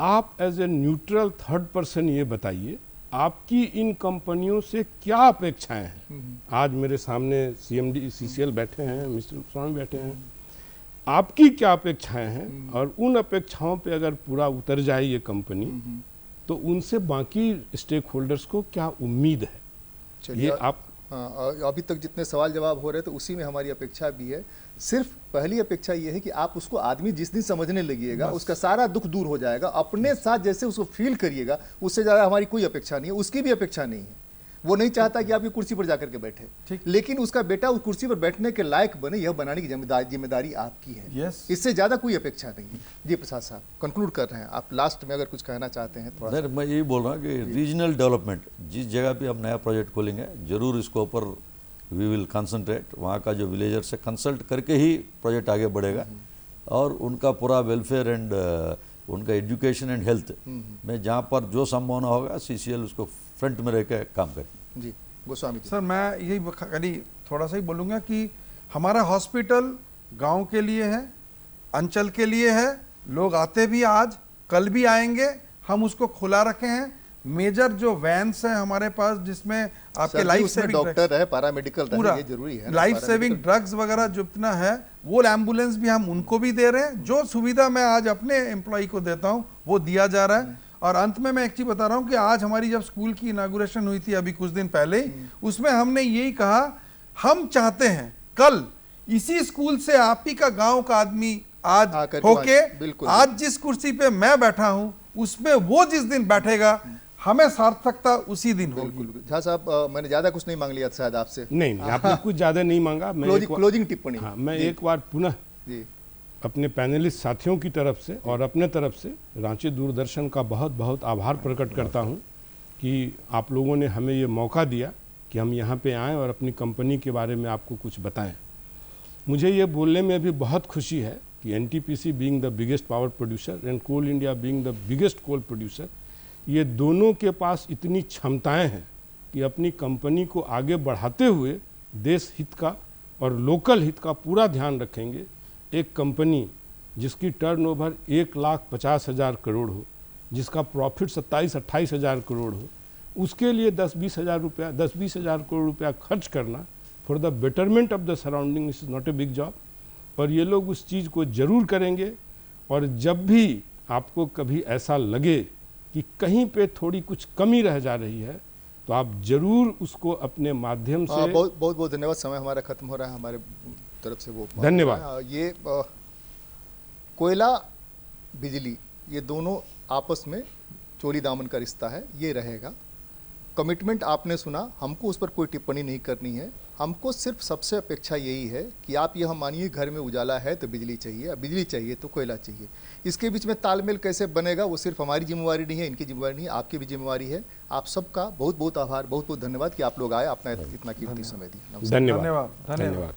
आप as a neutral third person ये बताइए, आपकी इन कंपनियों से क्या अपेक्षाएं हैं? आज मेरे सामने सीएमडी सीसीएल बैठे हैं, मिस्टर स्वामी बैठे हैं, आपकी क्या अपेक्षाएं हैं? और उन अपेक्षाओं पे अगर पूरा उतर जाए ये कंपनी, तो उनसे बाकी स्टेक होल्डर्स को क्या उम्मीद है? चलिए आप, अभी तक जितने सवाल जवाब हो रहे थे उसी में हमारी अपेक्षा भी है। सिर्फ पहली अपेक्षा ये है कि आप उसको आदमी जिस दिन समझने लगिएगा, उसका सारा दुख दूर हो जाएगा, अपने साथ जैसे उसको फील करिएगा, उससे ज़्यादा हमारी कोई अपेक्षा नहीं है, उसकी भी अपेक्षा नहीं है। वो नहीं चाहता कि आपकी कुर्सी पर जाकर के बैठे, लेकिन उसका बेटा उस कुर्सी पर बैठने के लायक बने, यह बनाने की जिम्मेदारी आपकी है। इससे ज़्यादा कोई अपेक्षा नहीं है। जी प्रसाद साहब कंक्लूड कर रहे हैं, आप लास्ट में अगर कुछ कहना चाहते हैं थोड़ा। सर मैं यही बोल रहा हूँ कि रीजनल डेवलपमेंट, जिस जगह पे हम नया प्रोजेक्ट खोलेंगे जरूर इसको ऊपर वी विल कंसंट्रेट, वहाँ का जो विलेजर से कंसल्ट करके ही प्रोजेक्ट आगे बढ़ेगा, और उनका पूरा वेलफेयर एंड उनका एजुकेशन एंड हेल्थ में जहाँ पर जो संभावना होगा सीसीएल उसको फ्रंट में रह के काम करें। जी गोस्वामी जी। सर मैं यही खाली थोड़ा सा ही बोलूँगा कि हमारा हॉस्पिटल गांव के लिए है, अंचल के लिए है, लोग आते भी आज कल भी आएंगे, हम उसको खुला रखे हैं। मेजर जो वैन्स है हमारे पास जिसमें आपके लाइफ सेविंग डॉक्टर है, पैरामेडिकल है, ये जरूरी है, लाइफ सेविंग ड्रग्स वगैरह जितना है, वो एम्बुलेंस भी हम उनको भी दे रहे हैं। जो सुविधा मैं आज अपने एम्प्लॉय को देता हूँ वो दिया जा रहा है। और अंत में मैं एक चीज बता रहा हूँ कि आज हमारी जब स्कूल की इनॉग्रेशन हुई थी अभी कुछ दिन पहले, उसमें हमने यही कहा, हम चाहते हैं कल इसी स्कूल से आप ही का गांव का आदमी आज होके आज जिस कुर्सी पे मैं बैठा हूं उसमें वो जिस दिन बैठेगा हमें सार्थकता उसी दिन होगी। झा साहब मैंने ज्यादा कुछ नहीं मांग लिया था शायद आपसे। नहीं, आपने कुछ ज्यादा नहीं मांगा। क्लोजिंग टिप्पणी। हाँ, मैं एक बार पुनः अपने पैनलिस्ट साथियों की तरफ से और अपने तरफ से रांची दूरदर्शन का बहुत बहुत आभार प्रकट करता हूं कि आप लोगों ने हमें ये मौका दिया कि हम यहाँ पे आएँ और अपनी कंपनी के बारे में आपको कुछ बताएं। मुझे ये बोलने में भी बहुत खुशी है कि NTPC being the biggest power producer and Coal India being the biggest coal producer, ये दोनों के पास इतनी क्षमताएं हैं कि अपनी कंपनी को आगे बढ़ाते हुए देश हित का और लोकल हित का पूरा ध्यान रखेंगे। एक कंपनी जिसकी टर्नओवर 1,50,000 करोड़ हो, जिसका प्रॉफिट 27-28 हज़ार करोड़ हो, उसके लिए 10-20 हज़ार रुपया 10-20 हज़ार करोड़ रुपया खर्च करना for the betterment of the surrounding is not a big job. और ये लोग उस चीज़ को ज़रूर करेंगे। और जब भी आपको कभी ऐसा लगे कि कहीं पे थोड़ी कुछ कमी रह जा रही है तो आप जरूर उसको अपने माध्यम से। बहुत बहुत धन्यवाद। समय हमारा खत्म हो रहा है, हमारे तरफ से वो धन्यवाद। ये कोयला बिजली ये दोनों आपस में चोरी दामन का रिश्ता है, ये रहेगा। कमिटमेंट आपने सुना, हमको उस पर कोई टिप्पणी नहीं करनी है। हमको सिर्फ सबसे अपेक्षा यही है कि आप यह मानिए घर में उजाला है तो बिजली चाहिए, बिजली चाहिए तो कोयला चाहिए। इसके बीच में तालमेल कैसे बनेगा वो सिर्फ हमारी जिम्मेवारी नहीं है, इनकी जिम्मेवारी नहीं है, आपकी भी जिम्मेवारी है। आप सबका बहुत बहुत आभार, बहुत बहुत धन्यवाद कि आप लोग आए, अपना इतना कीमती समय दिया। धन्यवाद।